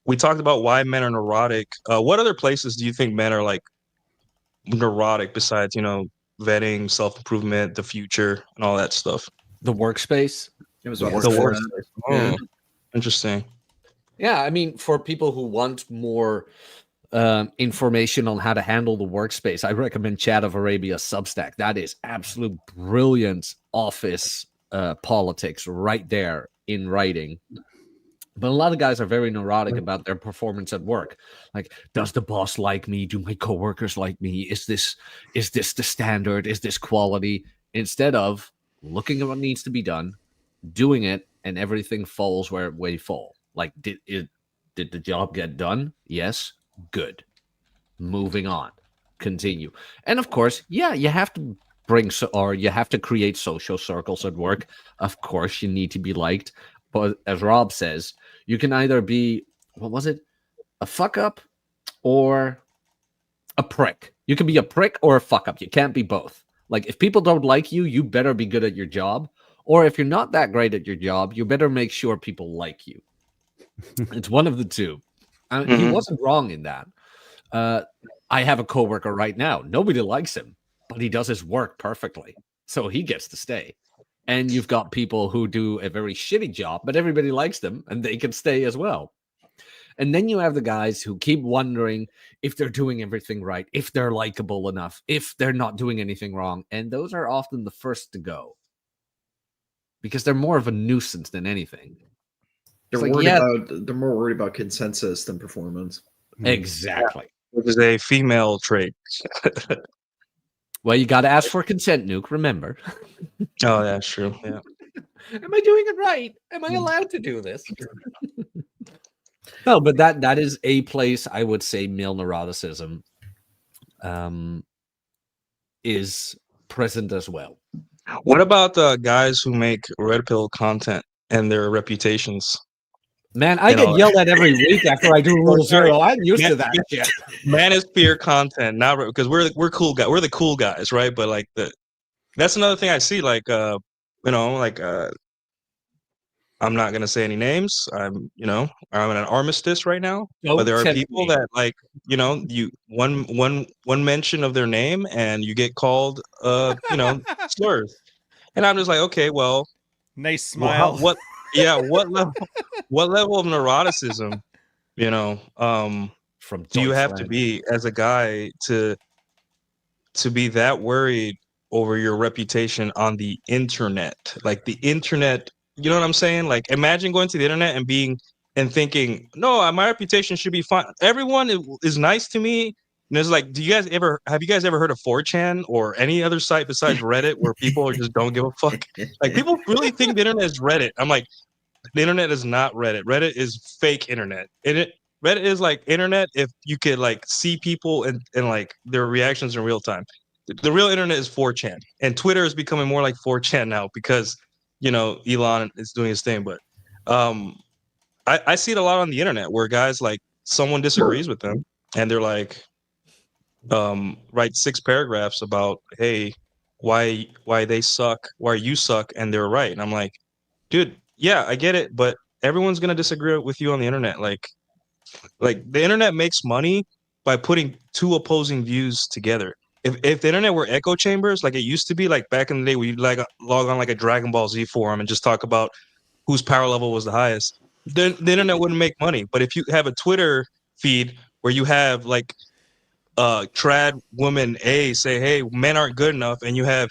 we talked about why men are neurotic. What other places do you think men are like neurotic besides, vetting, self-improvement, the future, and all that stuff? The workspace. It was The about The to say workforce. workspace. that. Oh, interesting. Yeah, I mean, for people who want more information on how to handle the workspace, I recommend Chat of Arabia Substack. That is absolute brilliant office politics right there in writing. But a lot of guys are very neurotic about their performance at work. Like, does the boss like me? Do my coworkers like me? Is this the standard? Is this quality? Instead of looking at what needs to be done, doing it, and everything falls where it may fall. Like, did the job get done? Yes. Good. Moving on. Continue. And of course, yeah, you have to you have to create social circles at work. Of course, you need to be liked. But as Rob says, you can either be, what was it? A fuck up or a prick. You can be a prick or a fuck up. You can't be both. Like, if people don't like you, you better be good at your job. Or if you're not that great at your job, you better make sure people like you. It's one of the two. He wasn't wrong in that. I have a coworker right now. Nobody likes him, but he does his work perfectly. So he gets to stay. And you've got people who do a very shitty job, but everybody likes them and they can stay as well. And then you have the guys who keep wondering if they're doing everything right, if they're likable enough, if they're not doing anything wrong. And those are often the first to go because they're more of a nuisance than anything. They're more worried about consensus than performance. Exactly. Which is a female trait. Well, you got to ask for consent, Nuke, remember. Oh, that's true. Yeah. Am I doing it right? Am I allowed to do this? No, but that is a place I would say male neuroticism is present as well. What about the guys who make red pill content and their reputations? Man, I get yelled at every week after I do Rule Zero. I'm used to that shit. Manosphere content, not because we're cool guys. We're the cool guys, right? But like that's another thing I see. Like I'm not gonna say any names. I'm in an armistice right now. But there are people that like you one mention of their name and you get called slurs, and I'm just like, okay, well, nice smile. What level of neuroticism, from do you have to be as a guy to be that worried over your reputation on the internet? Like the internet, you know what I'm saying? Like imagine going to the internet and thinking, no, my reputation should be fine. Everyone is nice to me. And it's like, have you guys ever heard of 4chan or any other site besides Reddit where people just don't give a fuck? Like people really think the internet is Reddit. I'm like, the internet is not Reddit. Reddit is fake internet. Reddit is like internet if you could like see people and like their reactions in real time. The real internet is 4chan, and Twitter is becoming more like 4chan now because Elon is doing his thing. But I see it a lot on the internet where guys like someone disagrees with them and they're like write 6 paragraphs about, hey, why they suck, why you suck, and they're right. And I'm like, dude, yeah, I get it, but everyone's gonna disagree with you on the internet. Like the internet makes money by putting 2 opposing views together. If the internet were echo chambers like it used to be, like back in the day, where you like log on like a Dragon Ball Z forum and just talk about whose power level was the highest, the internet wouldn't make money. But if you have a Twitter feed where you have like trad woman A say, hey, men aren't good enough, and you have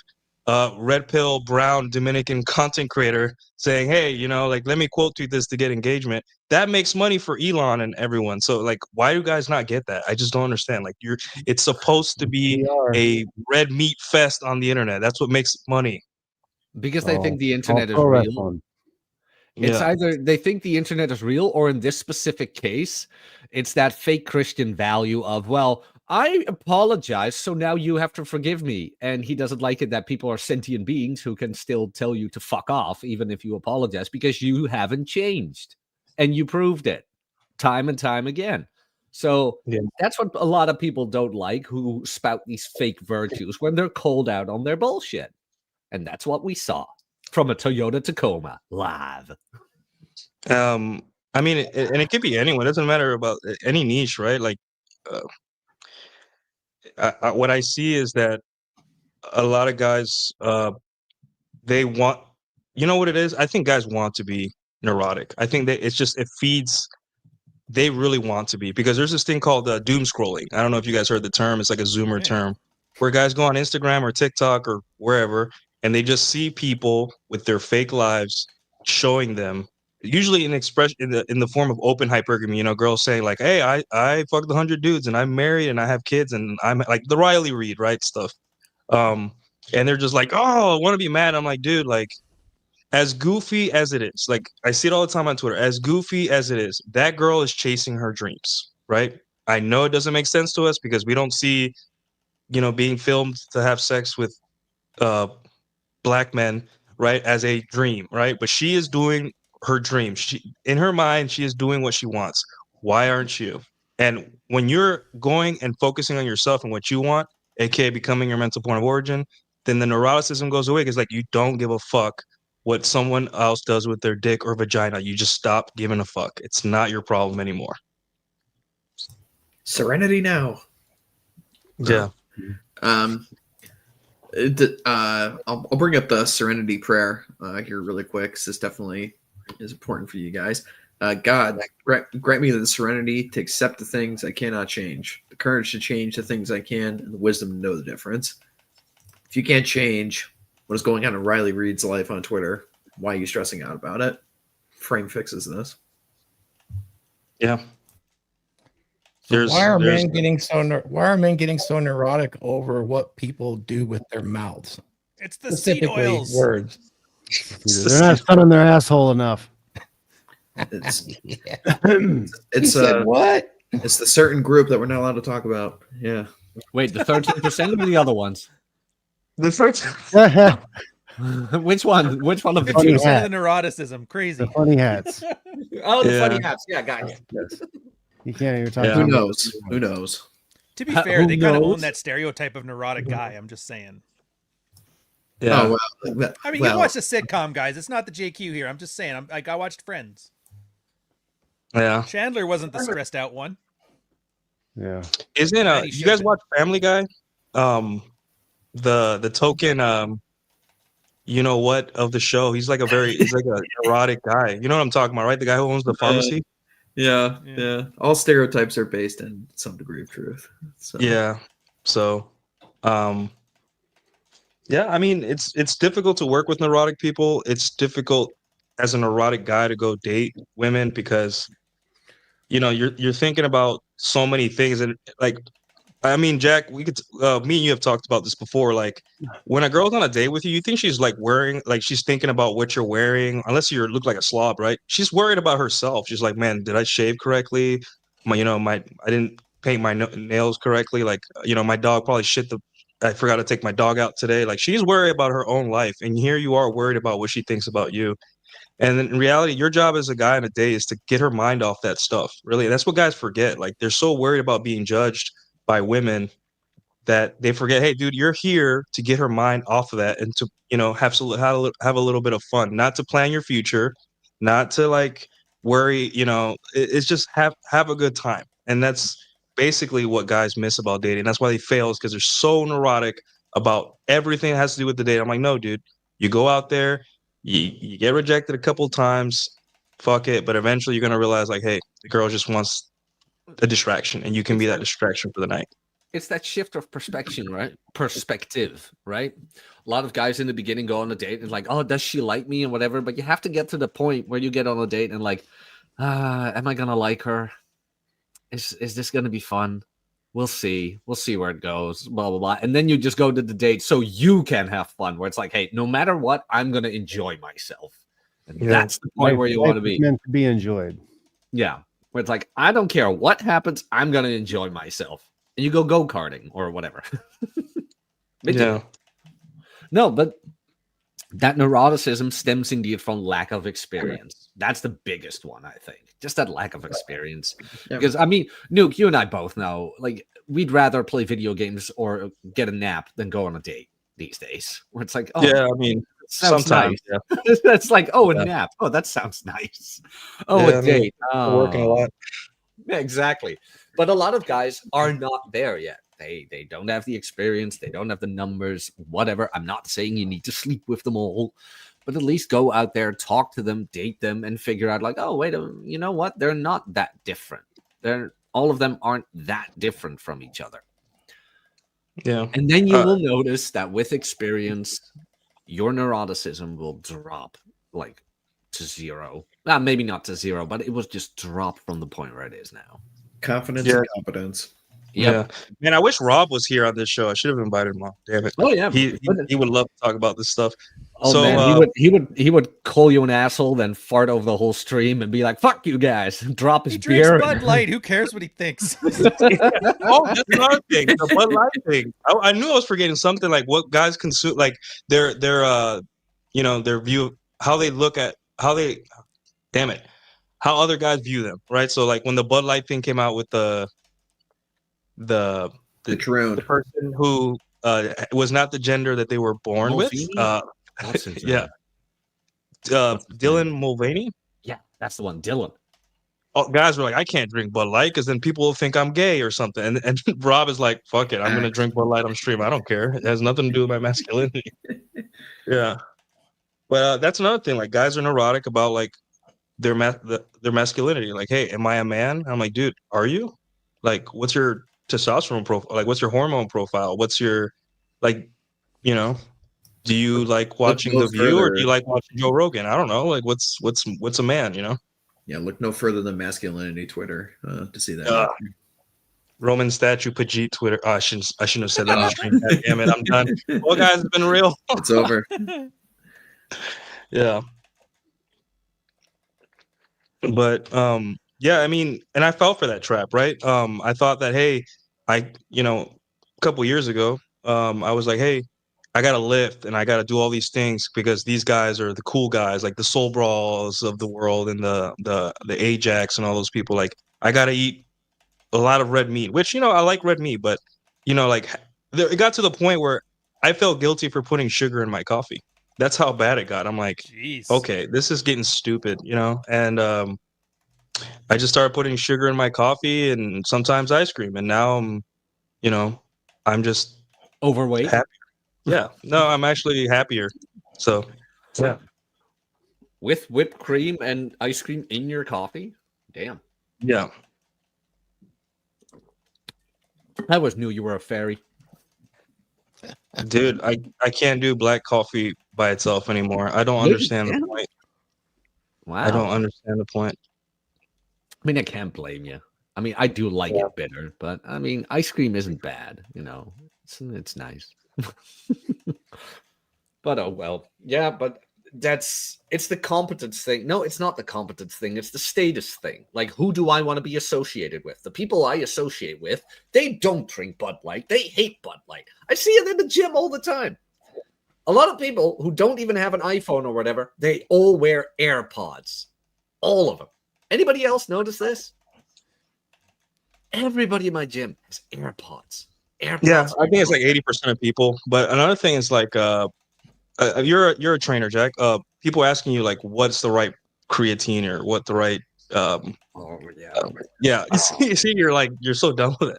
red pill brown Dominican content creator saying, hey, like let me quote tweet this to get engagement, that makes money for Elon and everyone. So like, why do guys not get that? I just don't understand. Like it's supposed to be a red meat fest on the internet. That's what makes money. Because they think the internet is real. It's either they think the internet is real, or in this specific case, it's that fake Christian value of, well, I apologize, so now you have to forgive me. And he doesn't like it that people are sentient beings who can still tell you to fuck off, even if you apologize, because you haven't changed. And you proved it time and time again. So that's what a lot of people don't like, who spout these fake virtues when they're called out on their bullshit. And that's what we saw from a Toyota Tacoma live. I mean, and it could be anyone. It doesn't matter about any niche, right? Like, what I see is that a lot of guys, they want, what it is? I think guys want to be neurotic. I think that it feeds they really want to be, because there's this thing called doom scrolling. I don't know if you guys heard the term. It's like a Zoomer Yeah. term, where guys go on Instagram or TikTok or wherever, and they just see people with their fake lives showing them, usually in expression in the form of open hypergamy. You know, girls saying like, "Hey, I fucked 100 dudes and I'm married and I have kids and I'm like the Riley Reid, right, stuff." And they're just like, "Oh, I want to be mad." I'm like, dude, like, as goofy as it is, like I see it all the time on Twitter, as goofy as it is, that girl is chasing her dreams, right? I know it doesn't make sense to us because we don't see, you know, being filmed to have sex with uh black men, right, as a dream, right? But she is doing her dream. She, in her mind, she is doing what she wants. Why aren't you? And when you're going and focusing on yourself and what you want, aka becoming your mental point of origin, then the neuroticism goes away. Because like you don't give a fuck what someone else does with their dick or vagina. You just stop giving a fuck. It's not your problem anymore. Serenity now. Yeah. I'll bring up the Serenity prayer here really quick, because this definitely is important for you guys. God, grant me the serenity to accept the things I cannot change, the courage to change the things I can, and the wisdom to know the difference. If you can't change what is going on in Riley Reid's life on Twitter, why are you stressing out about it? Frame fixes this. Yeah. So why are men getting so neurotic over what people do with their mouths? It's the seed oils. Words. They're not sunning their asshole enough. It's Yeah. it's what? It's the certain group that we're not allowed to talk about. Yeah. Wait, the 13% or the other ones? The first. Which one? Which one of the Funny two? 2% hat. of the neuroticism. Crazy. The funny hats. Oh, the Yeah. funny hats. Yeah, got it. Yes. You can't even talk Yeah. Who about knows? Who knows? To be Who fair, they kind of knows? own that stereotype of neurotic guy. I'm just saying. Yeah. Oh, well, I mean, you watched a sitcom, guys. It's not the JQ here. I'm just saying. I watched Friends. Yeah. Chandler wasn't the stressed out one. Yeah. Isn't And he you should guys be. watch Family Guy? The token you know what of the show. He's like a neurotic guy. You know what I'm talking about, right? The guy who owns the pharmacy. Yeah. All stereotypes are based in some degree of truth. So. Yeah. So yeah, I mean it's difficult to work with neurotic people. It's difficult as a neurotic guy to go date women because you know you're thinking about so many things. And like, I mean, Jack, we could me and you have talked about this before. Like, when a girl's on a date with you, you think she's like wearing, like she's thinking about what you're wearing, unless you look like a slob, right? She's worried about herself. She's like, man, did I shave correctly? I didn't paint my nails correctly. Like, my dog probably I forgot to take my dog out today. Like, she's worried about her own life, and here you are worried about what she thinks about you. And in reality, your job as a guy on a date is to get her mind off that stuff. Really, that's what guys forget. Like, they're so worried about being judged by women that they forget, hey, dude, you're here to get her mind off of that and to, have a little bit of fun, not to plan your future, not to like worry, it's just have a good time. And that's basically what guys miss about dating. That's why they fail, is because they're so neurotic about everything that has to do with the date. I'm like, no, dude, you go out there, you get rejected a couple times, fuck it. But eventually you're going to realize like, hey, the girl just wants a distraction and you can be that distraction for the night. It's that shift of perspective, right? A lot of guys in the beginning go on a date and like, oh, does she like me and whatever? But you have to get to the point where you get on a date and like, am I gonna like her? Is this gonna be fun? We'll see. We'll see where it goes. Blah blah blah. And then you just go to the date so you can have fun. Where it's like, hey, no matter what, I'm gonna enjoy myself. And that's the point where you want to be. Meant to be enjoyed. Yeah, where it's like, I don't care what happens, I'm gonna enjoy myself. And you go karting or whatever. Yeah. No, but that neuroticism stems indeed from lack of experience. That's the biggest one, I think. Just that lack of experience. Yeah. Because I mean, Nuke, you and I both know, like, we'd rather play video games or get a nap than go on a date these days. Where it's like, oh, yeah, I mean, sometimes. Nice. Yeah. That's like, oh, a nap. Oh, that sounds nice. Oh, Yeah, a date. Working a lot. Yeah, exactly. But a lot of guys are not there yet. They don't have the experience, they don't have the numbers, whatever. I'm not saying you need to sleep with them all, but at least go out there, talk to them, date them, and figure out like, oh, wait, you know what? They're not that different. All of them aren't that different from each other. Yeah. And then you will notice that with experience, your neuroticism will drop like to zero. Maybe not to zero, but it will just drop from the point where it is now. Confidence and competence. Yeah, man, I wish Rob was here on this show. I should have invited him on. Damn it. Oh yeah, he would love to talk about this stuff. Oh so, man, he would call you an asshole, then fart over the whole stream and be like, "Fuck you guys!" Drop his beer. Bud Light. Who cares what he thinks? Oh, that's another thing. The Bud Light thing. I knew I was forgetting something like what guys consume, like their you know, their view, how they look at how other guys view them, right? So like when the Bud Light thing came out with the person who was not the gender that they were born Mulvaney? with. Yeah. Dylan Mulvaney? Yeah, that's the one. Dylan. Oh, guys were like, I can't drink Bud Light because then people will think I'm gay or something. And Rob is like, fuck it, I'm gonna drink Bud Light on stream. I don't care. It has nothing to do with my masculinity. Yeah. But that's another thing. Like guys are neurotic about like their masculinity. Like, hey, am I a man? I'm like, dude, are you? Like, what's your testosterone profile? Like, what's your hormone profile? What's your, like, you know, do you like watching The View or do you like watching Joe Rogan? I don't know. Like, what's a man? You know? Yeah, look no further than masculinity Twitter to see that. Roman statue Pajit Twitter. Oh, I shouldn't have said that on the stream. God damn it, I'm done. Well, guys, it's been real. It's over. Yeah. But yeah, I mean, and I fell for that trap, right? I thought that, hey, a couple years ago, I was like, hey, I gotta lift and I gotta do all these things because these guys are the cool guys, like the Soul Brawls of the world and the Ajax and all those people. Like, I gotta eat a lot of red meat, which, I like red meat, but like it got to the point where I felt guilty for putting sugar in my coffee. That's how bad it got. I'm like, jeez. Okay, this is getting stupid, and I just started putting sugar in my coffee and sometimes ice cream, and now I'm just overweight. Happier. Yeah, no, I'm actually happier. So, yeah, with whipped cream and ice cream in your coffee. Damn. Yeah. I always knew you were a fairy. Dude, I can't do black coffee by itself anymore. I don't understand the point. Wow. I don't understand the point. I mean, I can't blame you. I mean, I do like it bitter, but I mean, ice cream isn't bad, it's nice. But oh well. Yeah, but it's the competence thing. No, it's not the competence thing. It's the status thing. Like, who do I want to be associated with? The people I associate with, they don't drink Bud Light. They hate Bud Light. I see it in the gym all the time. A lot of people who don't even have an iPhone or whatever, they all wear AirPods. All of them. Anybody else notice this? Everybody in my gym has AirPods. Yeah, I think it's like 80% of people. But another thing is like, you're a trainer, Jack. People asking you like, what's the right creatine or what the right? Yeah. You see, you're so done with it.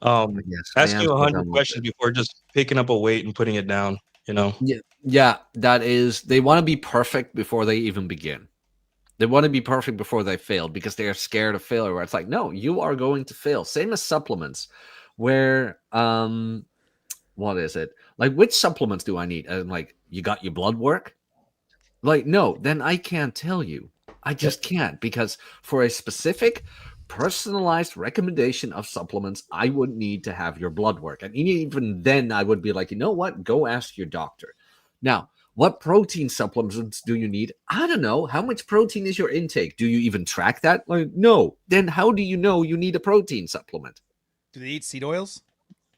Asking you 100 questions before just picking up a weight and putting it down. Yeah, that is. They want to be perfect before they even begin. They want to be perfect before they fail because they are scared of failure. Where it's like, no, you are going to fail. Same as supplements, where what is it? Like, which supplements do I need? And like, you got your blood work? Like, no, then I can't tell you. I just can't, because for a specific personalized recommendation of supplements, I would need to have your blood work. And even then I would be like, you know what? Go ask your doctor. Now, what protein supplements do you need? I don't know. How much protein is your intake? Do you even track that? Like, no. Then how do you know you need a protein supplement? Do they eat seed oils?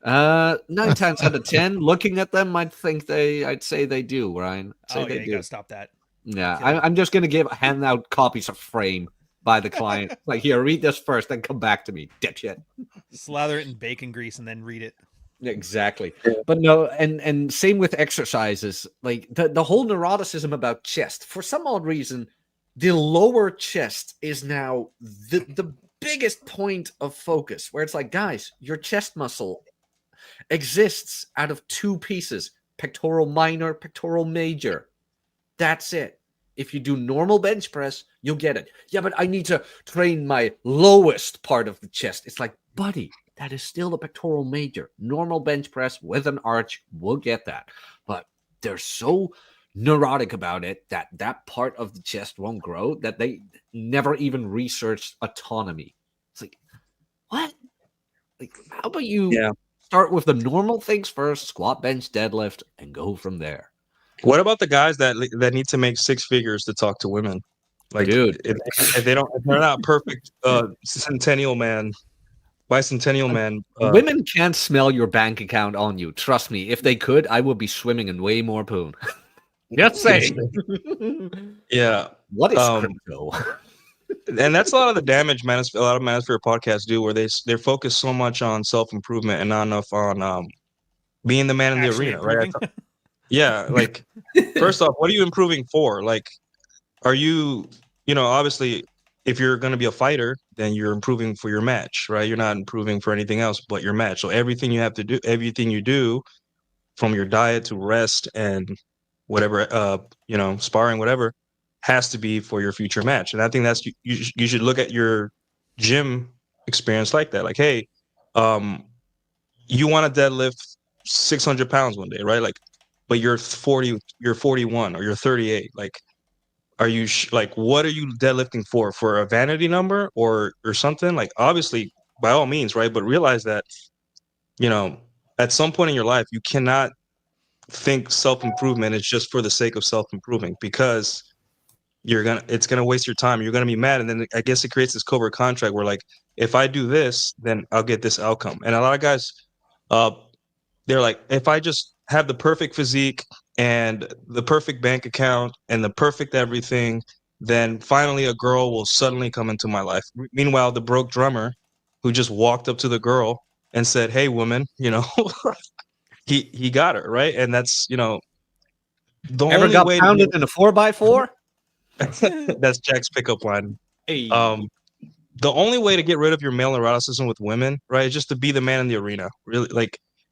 9 times out of 10, looking at them, I'd say they do, Ryan. You gotta stop that. Yeah, I'm just gonna hand out copies of Frame by the client. Like, here, read this first, then come back to me, dipshit. Slather it in bacon grease and then read it. Exactly. But no, and same with exercises. Like the whole neuroticism about chest. For some odd reason, the lower chest is now the biggest point of focus, where it's like, guys, your chest muscle exists out of two pieces: pectoral minor, pectoral major. That's it. If you do normal bench press, you'll get it. Yeah, but I need to train my lowest part of the chest. It's like, buddy, that is still the pectoral major. Normal bench press with an arch will get that. But they're so neurotic about it that that part of the chest won't grow that they never even researched autonomy. It's like, what? Like, how about you start with the normal things first, squat, bench, deadlift, and go from there? What about the guys that need to make six figures to talk to women? Like, dude, if they're not perfect, bicentennial man. Women can't smell your bank account on you. Trust me. If they could, I would be swimming in way more poon. Just saying. Yeah. What is crypto? And that's a lot of the damage a lot of manosphere podcasts do, where they're focused so much on self-improvement and not enough on being the man in the arena, right? Yeah, like, first off, what are you improving for? Like, are you, obviously, if you're going to be a fighter, then you're improving for your match, right? You're not improving for anything else but your match. So everything you do, from your diet to rest and whatever, sparring, whatever, has to be for your future match. And I think that's you should look at your gym experience like that. Like, hey, you want to deadlift 600 pounds one day, right? Like, but you're 40, you're 41, or you're 38. Like, are you what are you deadlifting for a vanity number or something? Like, obviously, by all means, right? But realize that, at some point in your life, you cannot think self-improvement is just for the sake of self-improving, because it's gonna waste your time. You're gonna be mad, and then I guess it creates this covert contract where, like, if I do this, then I'll get this outcome. And a lot of guys, they're like, if I just have the perfect physique and the perfect bank account and the perfect everything, then finally a girl will suddenly come into my life. Meanwhile, the broke drummer who just walked up to the girl and said, "Hey, woman," he got her, right? And that's, the Ever only got way pounded in a 4x4? that's Jack's pickup line. Hey. The only way to get rid of your male neuroticism with women, right, is just to be the man in the arena.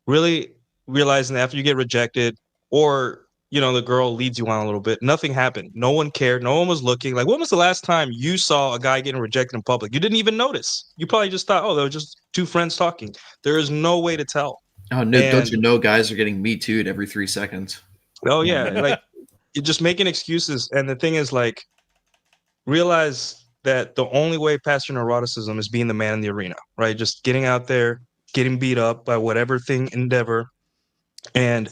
Really realizing that after you get rejected, or the girl leads you on a little bit, nothing happened. No one cared. No one was looking. Like, when was the last time you saw a guy getting rejected in public? You didn't even notice. You probably just thought, oh, they were just two friends talking. There is no way to tell. Oh no! Don't you know guys are getting Me Too'd every 3 seconds? Oh yeah, like, you're just making excuses. And the thing is, like, realize that the only way past your neuroticism is being the man in the arena, right? Just getting out there, getting beat up by whatever endeavor. And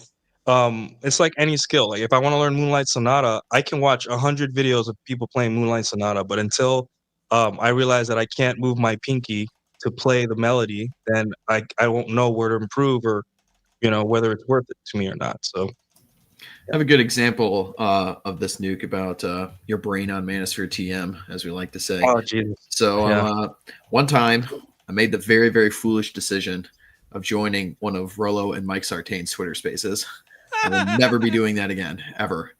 it's like any skill. Like, if I want to learn Moonlight Sonata, I can watch 100 videos of people playing Moonlight Sonata, but until I realize that I can't move my pinky to play the melody, then I won't know where to improve, or whether it's worth it to me or not. So I have a good example of this, Nuke, about your brain on Manosphere TM, as we like to say. Oh, Jesus. So one time I made the very, very foolish decision of joining one of Rollo and Mike Sartain's Twitter spaces. I will never be doing that again, ever,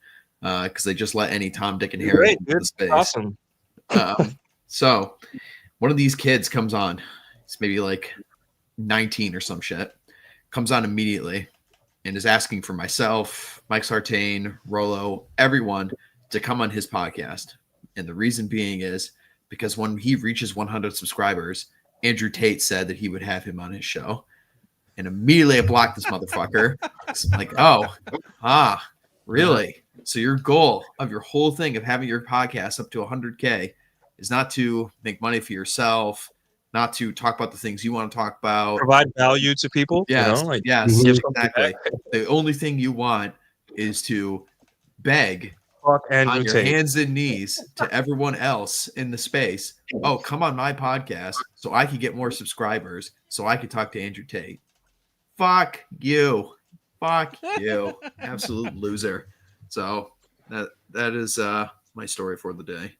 because they just let any Tom, Dick, and Harry into the space. Awesome. So one of these kids comes on. It's maybe like 19 or some shit. Comes on immediately and is asking for myself, Mike Sartain, Rollo, everyone to come on his podcast. And the reason being is because when he reaches 100 subscribers, Andrew Tate said that he would have him on his show. And immediately I blocked this motherfucker. It's like, really? So your goal of your whole thing of having your podcast up to 100K is not to make money for yourself, not to talk about the things you want to talk about, provide value to people. Yes, yes, give exactly. The only thing you want is to beg on your hands and knees to everyone else in the space. Oh, come on my podcast so I can get more subscribers, so I can talk to Andrew Tate. Fuck you. Fuck you. Absolute loser. So that is my story for the day.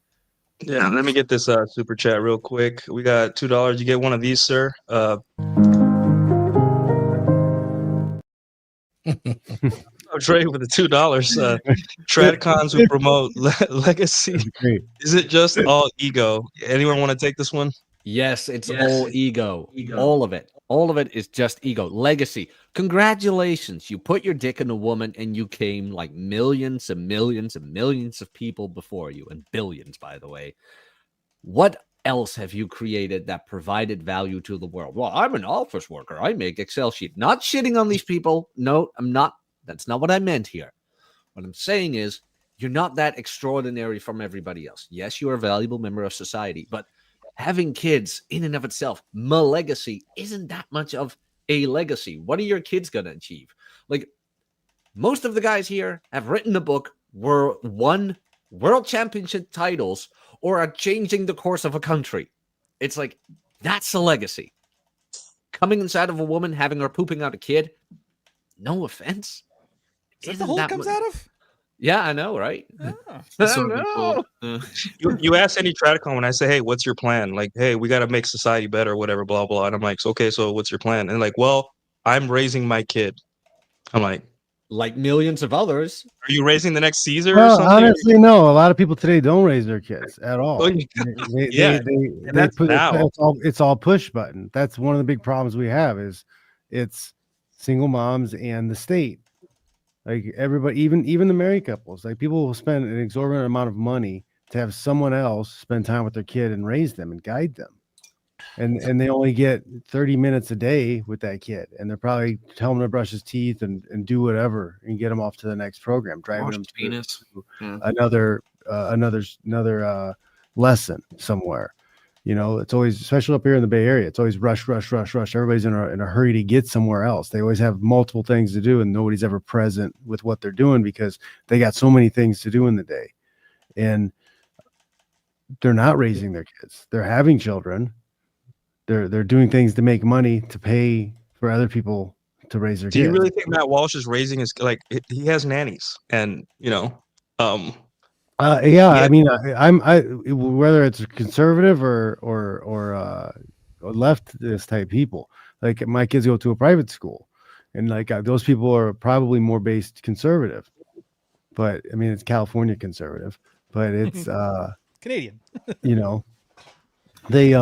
Yeah, let me get this super chat real quick. We got $2. You get one of these, sir. Trey with the $2. Tradcons who promote legacy. Is it just all ego? Anyone want to take this one? Yes, it's all ego. All of it. All of it is just ego. Legacy. Congratulations. You put your dick in a woman and you came like millions and millions and millions of people before you, and billions, by the way. What else have you created that provided value to the world? Well, I'm an office worker. I make Excel sheet. Not shitting on these people. No, I'm not. That's not what I meant here. What I'm saying is you're not that extraordinary from everybody else. Yes, you're a valuable member of society, but having kids in and of itself, my legacy isn't that much of a legacy. What are your kids going to achieve? Like, most of the guys here have written a book, won world championship titles, or are changing the course of a country. It's like, that's a legacy. Coming inside of a woman, having her pooping out a kid, no offense. Is that the hole it comes out of? Yeah, I know, right? Ah. So no. You ask any Tradicon when I say, hey, what's your plan? Like, hey, we got to make society better, whatever, blah, blah. And I'm like, okay, so what's your plan? And like, well, I'm raising my kid. I'm like millions of others. Are you raising the next Caesar or Well, something? honestly, no. A lot of people today don't raise their kids at all. Oh, yeah. They put it's all push button. That's one of the big problems we have is it's single moms and the state. Like everybody, even the married couples, like people will spend an exorbitant amount of money to have someone else spend time with their kid and raise them and guide them. And they only get 30 minutes a day with that kid, and they're probably telling him to brush his teeth and do whatever and get him off to the next program, driving him to another lesson somewhere. You know, it's always, especially up here in the Bay Area, it's always rush. Everybody's in a hurry to get somewhere else. They always have multiple things to do, and nobody's ever present with what they're doing because they got so many things to do in the day. And they're not raising their kids. They're having children. They're doing things to make money to pay for other people to raise their kids. Do you really think Matt Walsh is raising his, like, he has nannies and, you know, I mean, I whether it's conservative or leftist type people, like my kids go to a private school, and like those people are probably more based conservative, but I mean it's California conservative, but it's Canadian. You know, they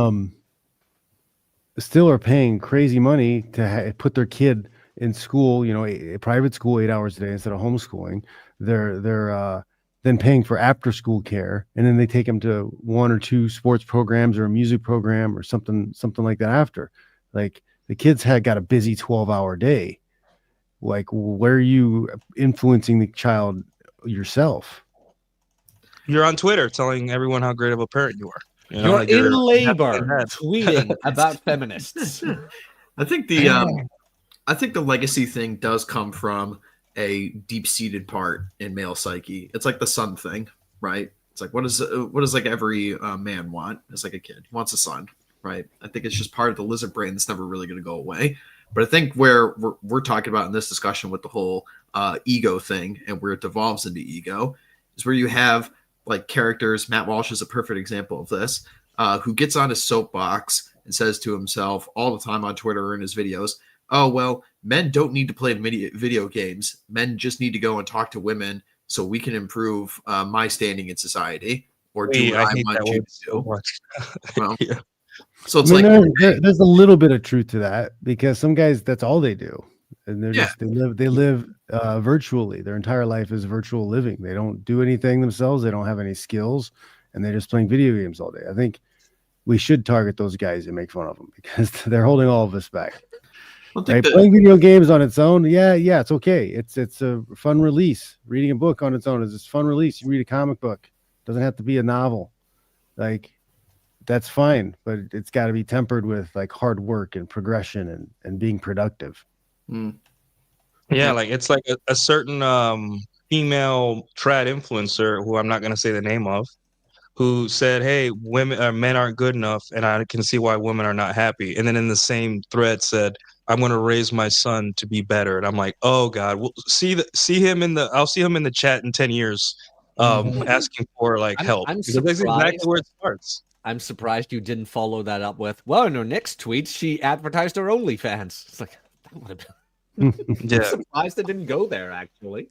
still are paying crazy money to put their kid in school, you know, a private school 8 hours a day instead of homeschooling. They're then paying for after school care, and then they take them to one or two sports programs or a music program or something like that after. Like the kids got a busy 12-hour day. Like, where are you influencing the child yourself? You're on Twitter telling everyone how great of a parent you are. You know, You're like in labor tweeting about feminists. I think the legacy thing does come from a deep-seated part in male psyche. It's like the son thing, right? It's like what does like every man want? It's like a kid he wants a son, right? I think it's just part of the lizard brain that's never really going to go away. But I think where we're talking about in this discussion with the whole ego thing and where it devolves into ego is where you have like characters. Matt Walsh is a perfect example of this, who gets on his soapbox and says to himself all the time on Twitter or in his videos, oh, well, men don't need to play video games. Men just need to go and talk to women so we can improve my standing in society or do what I want you to do. Well, yeah. So it's there's a little bit of truth to that because some guys, that's all they do. And they live virtually. Their entire life is virtual living. They don't do anything themselves. They don't have any skills, and they're just playing video games all day. I think we should target those guys and make fun of them because they're holding all of us back. Right? Playing video games on its own, yeah, it's okay. It's a fun release. Reading a book on its own is a fun release. You read a comic book, it doesn't have to be a novel. Like that's fine, but it's got to be tempered with like hard work and progression and being productive. Yeah, like it's like a certain female trad influencer who I'm not going to say the name of, who said, hey, men aren't good enough, and I can see why women are not happy. And then in the same thread said, I'm going to raise my son to be better. And I'm like, oh God, we'll see him in the chat in 10 years, asking for like help. I'm because that's exactly where it starts. I'm surprised you didn't follow that up with, well, in her next tweet, she advertised her OnlyFans. It's like, that would have been. Yeah. I'm surprised it didn't go there, actually.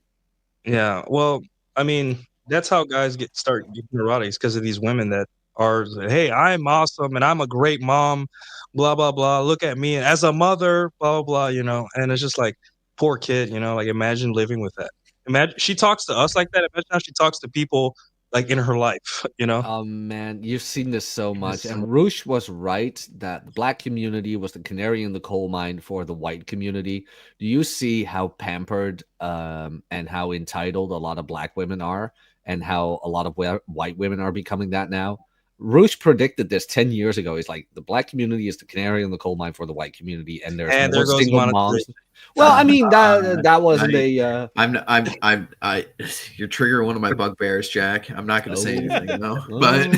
Yeah. Well, I mean, that's how guys start getting neurotics because of these women that are, hey, I'm awesome and I'm a great mom, blah blah blah. Look at me as a mother, blah blah blah. And it's just like, poor kid, like imagine living with that. Imagine she talks to us like that. Imagine how she talks to people like in her life. Oh man, you've seen this so much. It's- And Roosh was right that the black community was the canary in the coal mine for the white community. Do you see how pampered and how entitled a lot of black women are, and how a lot of white women are becoming that now? Roosh predicted this 10 years ago. He's like, the black community is the canary in the coal mine for the white community, and there's And more there goes single moms. monetization. Well, I mean that wasn't a you're triggering one of my bugbears, Jack. I'm not going to say anything, Oh. but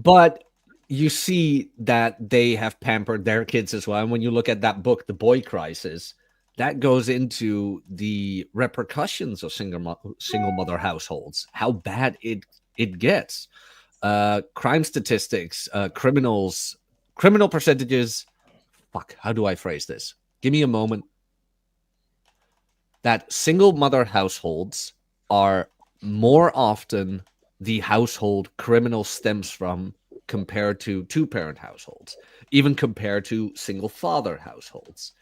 But you see that they have pampered their kids as well. And when you look at that book, The Boy Crisis, that goes into the repercussions of single mother households, how bad it gets. Crime statistics, criminal percentages. Fuck, how do I phrase this? Give me a moment. That single mother households are more often the household criminal stems from compared to two-parent households, even compared to single father households.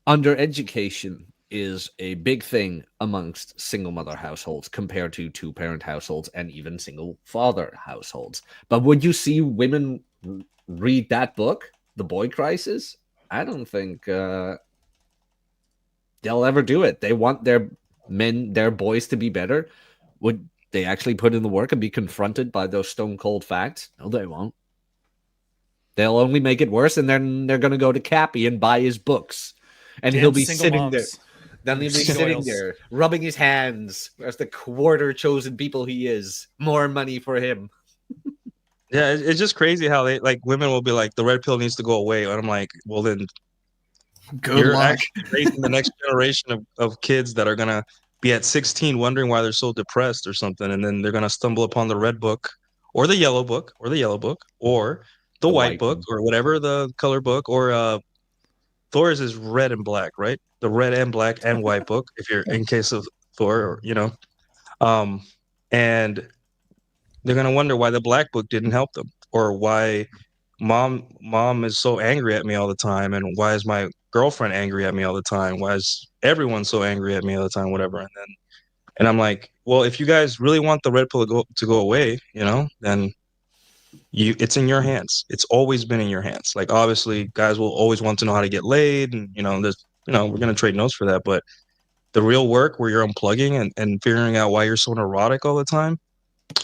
Undereducation is a big thing amongst single mother households compared to two-parent households and even single father households. But would you see women read that book, The Boy Crisis? I don't think they'll ever do it. They want their boys to be better. Would they actually put in the work and be confronted by those stone cold facts? No, they won't. They'll only make it worse, and then they're going to go to Cappy and buy his books, and Damn he'll be single sitting moms. there. Then he'll be Seed sitting oils. there, rubbing his hands as the quarter chosen people he is. More money for him. Yeah, it's just crazy how they like women will be like, the red pill needs to go away, and I'm like, well then good you're luck. actually raising the next generation of kids that are gonna be at 16 wondering why they're so depressed or something, and then they're gonna stumble upon the red book or the yellow book or the yellow book or the white book or whatever the color book, or Thor's is red and black, right? The red and black and white book, if you're in case of Thor, and they're gonna wonder why the black book didn't help them, or why mom is so angry at me all the time, and why is my girlfriend angry at me all the time? Why is everyone so angry at me all the time? Whatever. And I'm like, well, if you guys really want the red pill to go away, then it's in your hands. It's always been in your hands. Like, obviously, guys will always want to know how to get laid, and we're gonna trade notes for that. But the real work, where you're unplugging and figuring out why you're so neurotic all the time,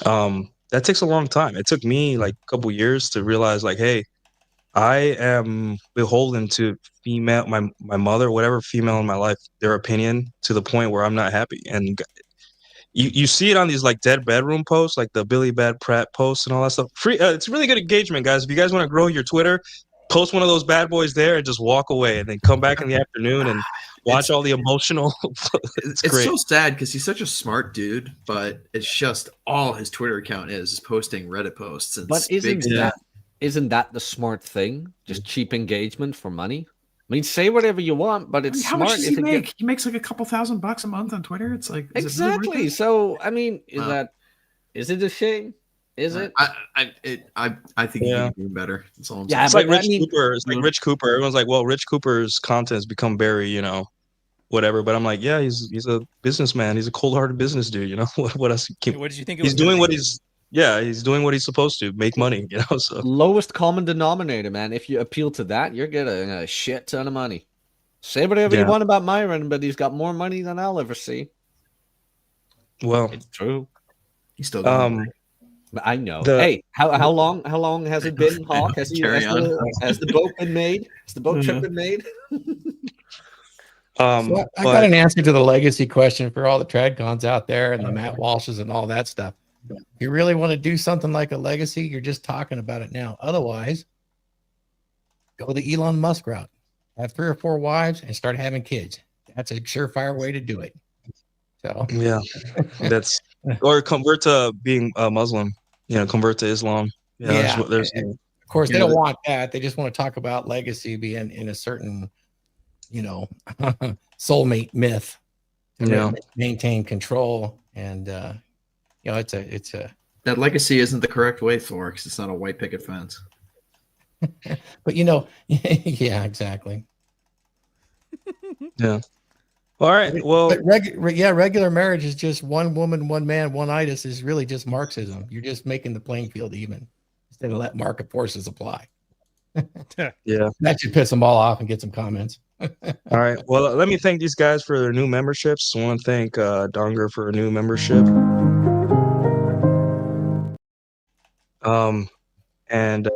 that takes a long time. It took me like a couple years to realize, like, hey, I am beholden to female, my mother, whatever female in my life, their opinion, to the point where I'm not happy. And you see it on these like dead bedroom posts, like the Billy Bad Pratt posts and all that stuff. Free, it's really good engagement, guys. If you guys want to grow your Twitter, post one of those bad boys there and just walk away, and then come back in the afternoon and watch all the emotional. it's great. So sad because he's such a smart dude, but it's just all his Twitter account is posting Reddit posts. And But isn't that the smart thing? Just cheap engagement for money? I mean, say whatever you want, but it's how smart. much does he make? He makes like a couple $1,000 a month on Twitter. It's like, exactly. So I mean, is it a shame? Is it? I think he could do better. That's all I'm saying. Yeah, it's like Rich Cooper. It's like Rich Cooper. Everyone's like, well, Rich Cooper's content has become very, whatever. But I'm like, yeah, he's a businessman. He's a cold-hearted business dude. What else? What did you think? He's doing what he's doing what he's supposed to, make money. So lowest common denominator, man. If you appeal to that, you're getting a shit ton of money. Say whatever you want about Myron, but he's got more money than I'll ever see. Well, it's true. He's still going. But I know. Hey, how long has it been, Hawk? Has the boat been made? Has the boat trip been made? So I got an answer to the legacy question for all the TradCons out there and the Matt Walshes and all that stuff. If you really want to do something like a legacy, you're just talking about it now. Otherwise, go the Elon Musk route. Have 3 or 4 wives and start having kids. That's a surefire way to do it. So yeah, that's or convert to being a Muslim. Convert to Islam. Yeah. Of course, they don't want that. They just want to talk about legacy being in a certain, soulmate myth to maintain control and it's a. That legacy isn't the correct way, Thor, because it's not a white picket fence. But yeah, exactly. Yeah. All right. Well, But regular marriage is just one woman, one man, one itis is really just Marxism. You're just making the playing field even instead of let market forces apply. yeah. That should piss them all off and get some comments. All right. Well, let me thank these guys for their new memberships. I want to thank Donger for a new membership. And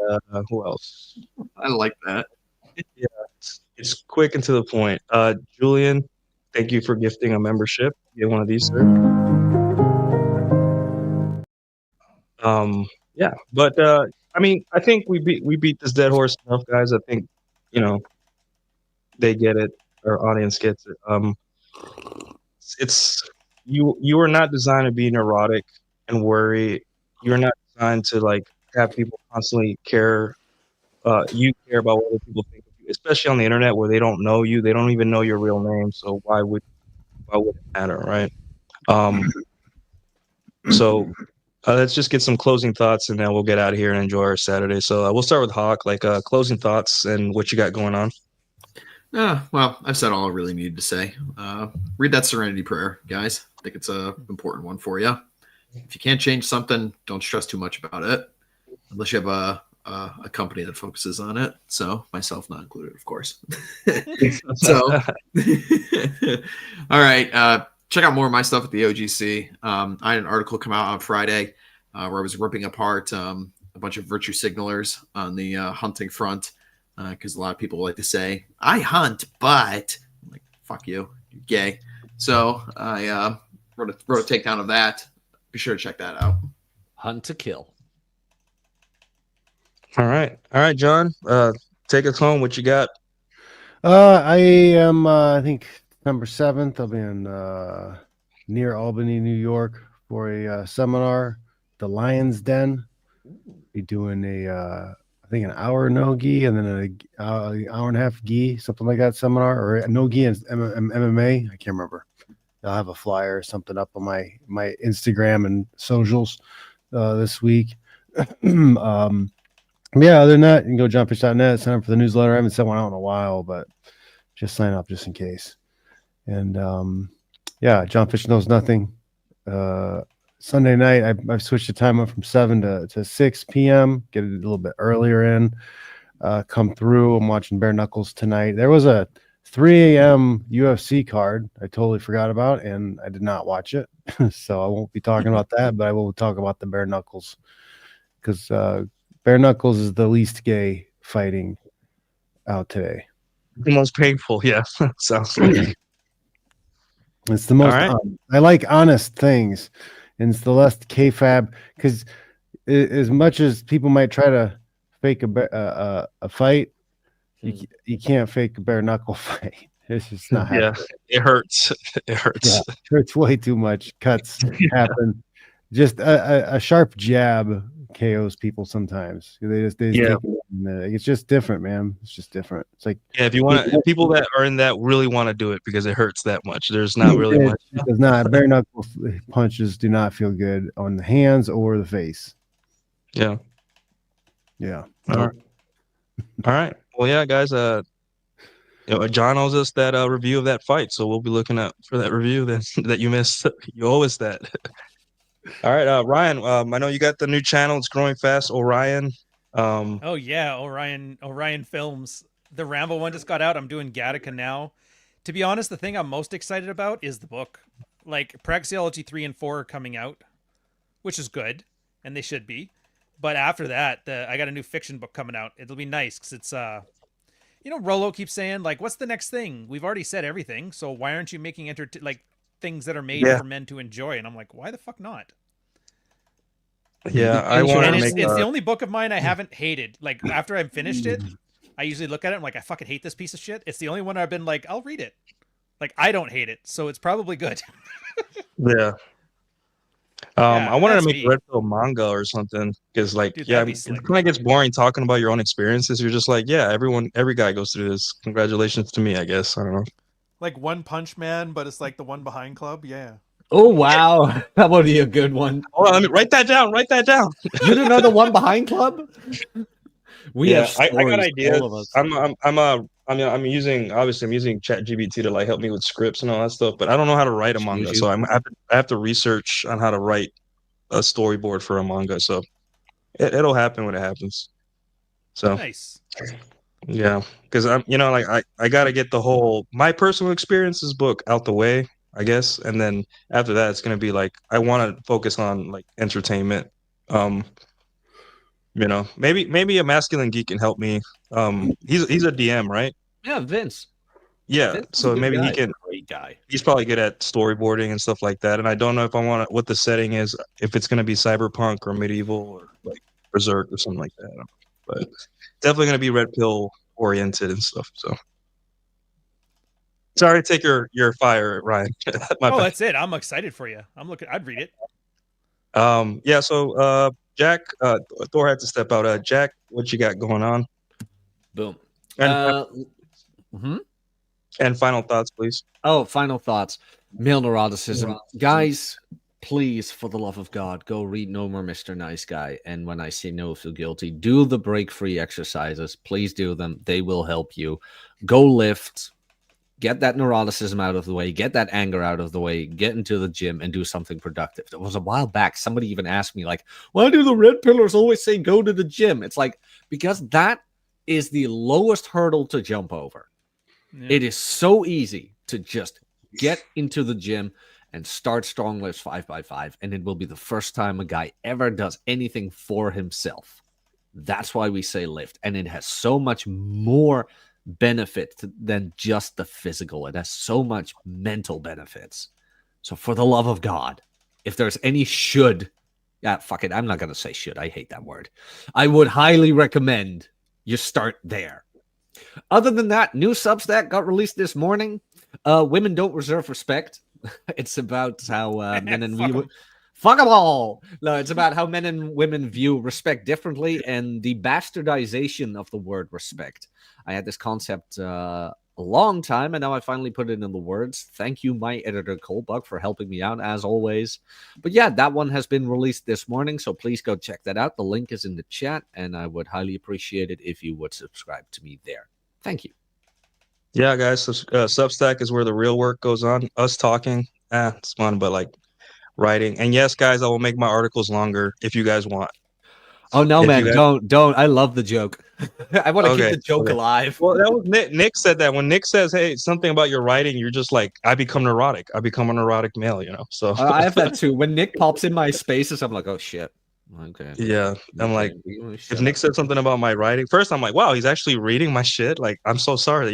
who else? I like that. Yeah, it's quick and to the point. Julian, thank you for gifting a membership. Get one of these, sir. Yeah, but I mean, I think we beat this dead horse enough, guys. I think they get it. Our audience gets it. It's you are not designed to be neurotic and worry. You're not designed to like have people constantly care. You care about what other people think of you, especially on the internet where they don't know you. They don't even know your real name. So why would it matter, right? So let's just get some closing thoughts, and then we'll get out of here and enjoy our Saturday. So we'll start with Hawk. Like closing thoughts and what you got going on. Well, I've said all I really needed to say. Read that Serenity prayer, guys. I think it's a important one for you. If you can't change something, don't stress too much about it, unless you have a company that focuses on it. So myself not included, of course. So, all right. Check out more of my stuff at the OGC. I had an article come out on Friday where I was ripping apart a bunch of virtue signalers on the hunting front. Because a lot of people like to say, I hunt, but I'm like, fuck you, you're gay. So I wrote a takedown of that. Be sure to check that out. Hunt to kill. All right, John. Take us home. What you got? I am. I think September 7th. I'll be in near Albany, New York, for a seminar, the Lion's Den. Be doing I think an hour no gi and then an hour and a half gi, something like that seminar, or no gi and MMA. I can't remember. I'll have a flyer or something up on my Instagram and socials this week. Yeah, other than that, you can go jumpfish.net, sign up for the newsletter. I haven't sent one out in a while, but just sign up just in case. And yeah, Jumpfish Knows Nothing. Sunday night, I've switched the time up from 7 to 6 p.m. Get it a little bit earlier in. Come through. I'm watching Bare Knuckles tonight. There was a 3 a.m. UFC card I totally forgot about, and I did not watch it. So I won't be talking about that, but I will talk about the Bare Knuckles because Bare Knuckles is the least gay fighting out today. The most painful, yeah. Sounds like it's the most. All right. I like honest things. And it's the less kayfabe, because as much as people might try to fake a fight, you can't fake a bare knuckle fight. It's just not happening. Yeah, it hurts. It hurts. Yeah, it hurts way too much. Cuts happen. Just a sharp jab KOs people sometimes. It's just different, man. It's just different. It's like, if you want people that are in that really want to do it because it hurts that much. There's not really much. It does not. Bare knuckle punches do not feel good on the hands or the face. Yeah. All right. Well, yeah, guys. John owes us that review of that fight, so we'll be looking out for that review that you missed. You owe us that. All right, Ryan. I know you got the new channel. It's growing fast. Orion. Oh yeah, Orion Films. The Rambo one just got out. I'm doing Gattaca now. To be honest, the thing I'm most excited about is the book. Like Praxeology 3 and 4 are coming out, which is good, and they should be. But after that, I got a new fiction book coming out. It'll be nice because it's Rollo keeps saying like, "What's the next thing? We've already said everything. So why aren't you making things that are made for men to enjoy?" And I'm like, why the fuck not? Yeah, I want to make. It's the only book of mine I haven't hated. Like after I've finished it, I usually look at it. I'm like, I fucking hate this piece of shit. It's the only one I've been like, I'll read it. Like I don't hate it, so it's probably good. Yeah. I wanted to make a Red Pill manga or something because, like, dude, it kind of gets boring talking about your own experiences. You're just like, yeah, every guy goes through this. Congratulations to me, I guess. I don't know. Like One Punch Man, but it's like the One Behind Club. Yeah. Oh wow, that would be a good one. Hold on, let me write that down. Write that down. You don't know the one behind club? We have I got stories, ideas. all of us. I'm using ChatGPT to like help me with scripts and all that stuff, but I don't know how to write a Excuse manga, you? so I have to research on how to write a storyboard for a manga. So it'll happen when it happens. So Nice. yeah, because like I got to get the whole my personal experiences book out the way, I guess, and then after that it's gonna be like I want to focus on like entertainment. Um, maybe a masculine geek can help me. He's a DM, right? Yeah, Vince. Yeah, Vince is a so good maybe guy. he can. Great guy. He's probably good at storyboarding and stuff like that. And I don't know if I want what the setting is, if it's going to be cyberpunk or medieval or like berserk or something like that. I don't know. But definitely going to be red pill oriented and stuff. So sorry to take your fire, Ryan. My Oh, bad. that's it. I'm excited for you. I'm looking. I'd read it. Yeah. So Jack, Thor had to step out. Jack, what you got going on? Boom. And Mhm. and final thoughts, please. Oh, final thoughts. Male neuroticism. Guys, please, for the love of God, go read No More Mr. Nice Guy. And when I say no, feel guilty, do the break-free exercises. Please do them. They will help you. Go lift. Get that neuroticism out of the way. Get that anger out of the way. Get into the gym and do something productive. It was a while back. Somebody even asked me, like, why do the red pillars always say go to the gym? It's like, because that is the lowest hurdle to jump over. Yeah. It is so easy to just get into the gym and start strong lifts 5x5, and it will be the first time a guy ever does anything for himself. That's why we say lift, and it has so much more benefit than just the physical. It has so much mental benefits. So for the love of God, if there's any fuck it, I'm not going to say should. I hate that word. I would highly recommend you start there. Other than that, new Substack got released this morning. Women don't reserve respect. It's about how men and women fuck them all. No, it's about how men and women view respect differently and the bastardization of the word respect. I had this concept a long time, and now I finally put it in the words. Thank you, my editor Colebug, for helping me out as always. But yeah, that one has been released this morning, so please go check that out. The link is in the chat, and I would highly appreciate it if you would subscribe to me there. Thank you. Yeah, guys. So, Substack is where the real work goes on. Us talking, it's fun, but like writing. And yes, guys, I will make my articles longer if you guys want. Oh no, If man! you guys- Don't. I love the joke. I want to Okay, keep the joke okay. alive. Well, that was Nick. Nick said that when Nick says, "Hey, something about your writing," you're just like, "I become neurotic. I become a neurotic male." So I have that too. When Nick pops in my spaces, I'm like, oh shit. Okay. yeah, I'm like, Okay, if Nick said something about my writing, first I'm like, wow, he's actually reading my shit. Like, I'm so sorry that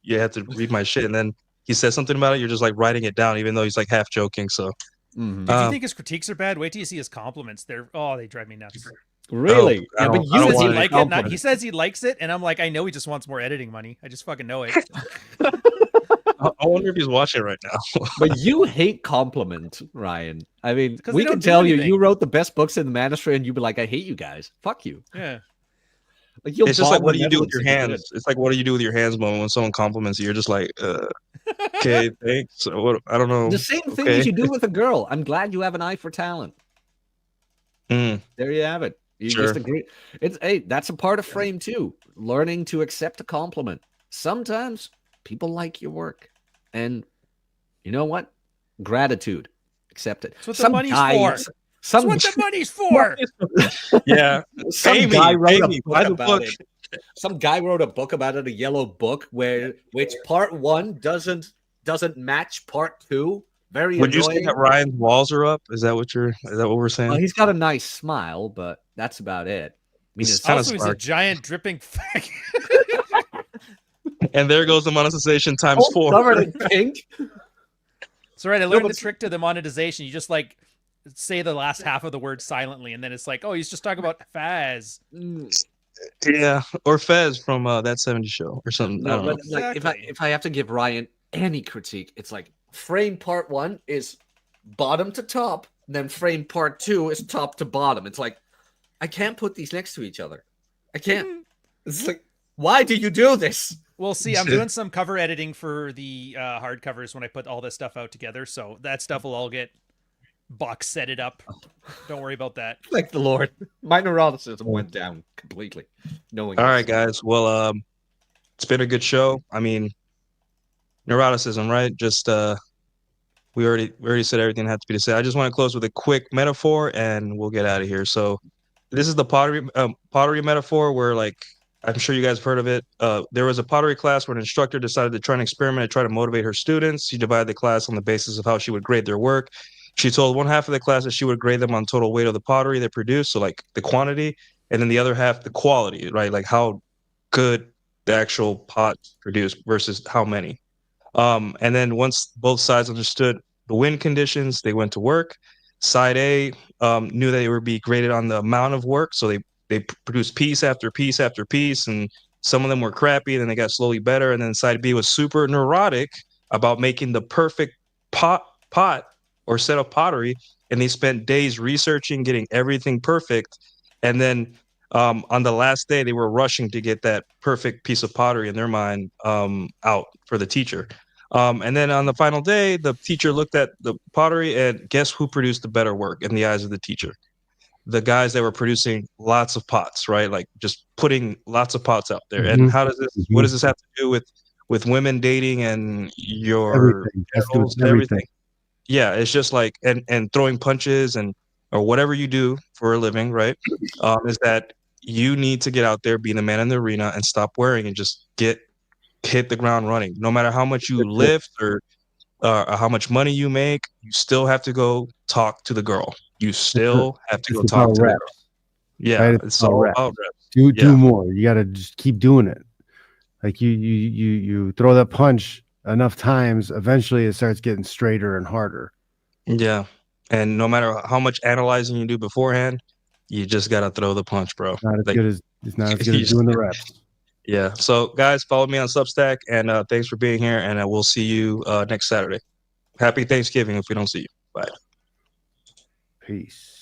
you had to read my shit, and then he says something about it, you're just like writing it down, even though he's like half joking. So Mhm. If you think his critiques are bad, wait till you see his compliments. They drive me nuts. Really? I Yeah, but don't- you I don't He says he want like any it. Not, he says he likes it, and I'm like, I know he just wants more editing money. I just fucking know it. I wonder if he's watching right now. But you hate compliment, Ryan. I mean, 'Cause we they can don't do tell you anything. wrote the best books in the manosphere, and you'd be like, I hate you guys. Fuck you. Yeah. Like you'll It's just like, bomb what the do you do with Netherlands your if you hands? did. It's like, what do you do with your hands moment when someone compliments you? You're just like, okay, thanks. So what? I don't know. The same thing Okay. as you do with a girl. I'm glad you have an eye for talent. Mm, There you have it. You Sure. just agree. That's a part of frame too. Learning to accept a compliment. Sometimes people like your work, and you know what? Gratitude. Accept it. That's what the money's for. That's Some what the money's for. yeah. some Pay me, guy wrote pay a me, book buy the about book. it. Some guy wrote a book about it, a yellow book, which part 1 doesn't match part 2. Very Would you annoying. say that Ryan's walls are up? Is that what we're saying? Well, he's got a nice smile, but that's about it. I mean, It's it's kinda Also, he's a smart. giant dripping fag. And there goes the monetization times 4. covered in pink. So right, I learned but- the trick to the monetization. You just like say the last half of the word silently, and then it's like, oh, he's just talking about Faz. Yeah, or Fez from that 70s show or something. I No, don't know. but like Exactly. if I have to give Ryan any critique, it's like frame part 1 is bottom to top, then frame part 2 is top to bottom. It's like I can't put these next to each other. I can't. It's like, why do you do this? We'll see. I'm doing some cover editing for the hardcovers when I put all this stuff out together, so that stuff will all get box setted up. Don't worry about that. Thank the Lord. My neuroticism went down completely. Knowing All this. right, guys. Well, it's been a good show. I mean, neuroticism, right? Just we already said everything that had to be said. I just want to close with a quick metaphor, and we'll get out of here. So, this is the pottery metaphor, where like I'm sure you guys have heard of it. There was a pottery class where an instructor decided to try an experiment and try to motivate her students. She divided the class on the basis of how she would grade their work. She told one half of the class that she would grade them on total weight of the pottery they produced, so like the quantity, and then the other half the quality, right? Like how good the actual pot produced versus how many. And then once both sides understood the wind conditions, they went to work. Side A knew that they would be graded on the amount of work, so they produced piece after piece after piece, and some of them were crappy. Then they got slowly better, and then side B was super neurotic about making the perfect pot or set of pottery, and they spent days researching, getting everything perfect, and then on the last day they were rushing to get that perfect piece of pottery in their mind out for the teacher. And then on the final day, the teacher looked at the pottery, and guess who produced the better work in the eyes of the teacher? The guys that were producing lots of pots, right? Like just putting lots of pots out there. And how does this? What does this have to do with women dating and your everything. and everything? Yeah, it's just like and throwing punches and or whatever you do for a living, right? Is that you need to get out there, be the man in the arena, and stop worrying and just hit the ground running. No matter how much you lift or how much money you make, you still have to go talk to the girl. You still have to go talk to the girl. Yeah, right? it's all about reps. Do more. You got to just keep doing it. Like you throw that punch enough times, eventually it starts getting straighter and harder. Yeah, and no matter how much analyzing you do beforehand, you just gotta throw the punch, bro. It's not as good as doing the reps. Yeah. So, guys, follow me on Substack, and thanks for being here. And we'll see you next Saturday. Happy Thanksgiving if we don't see you. Bye. Peace.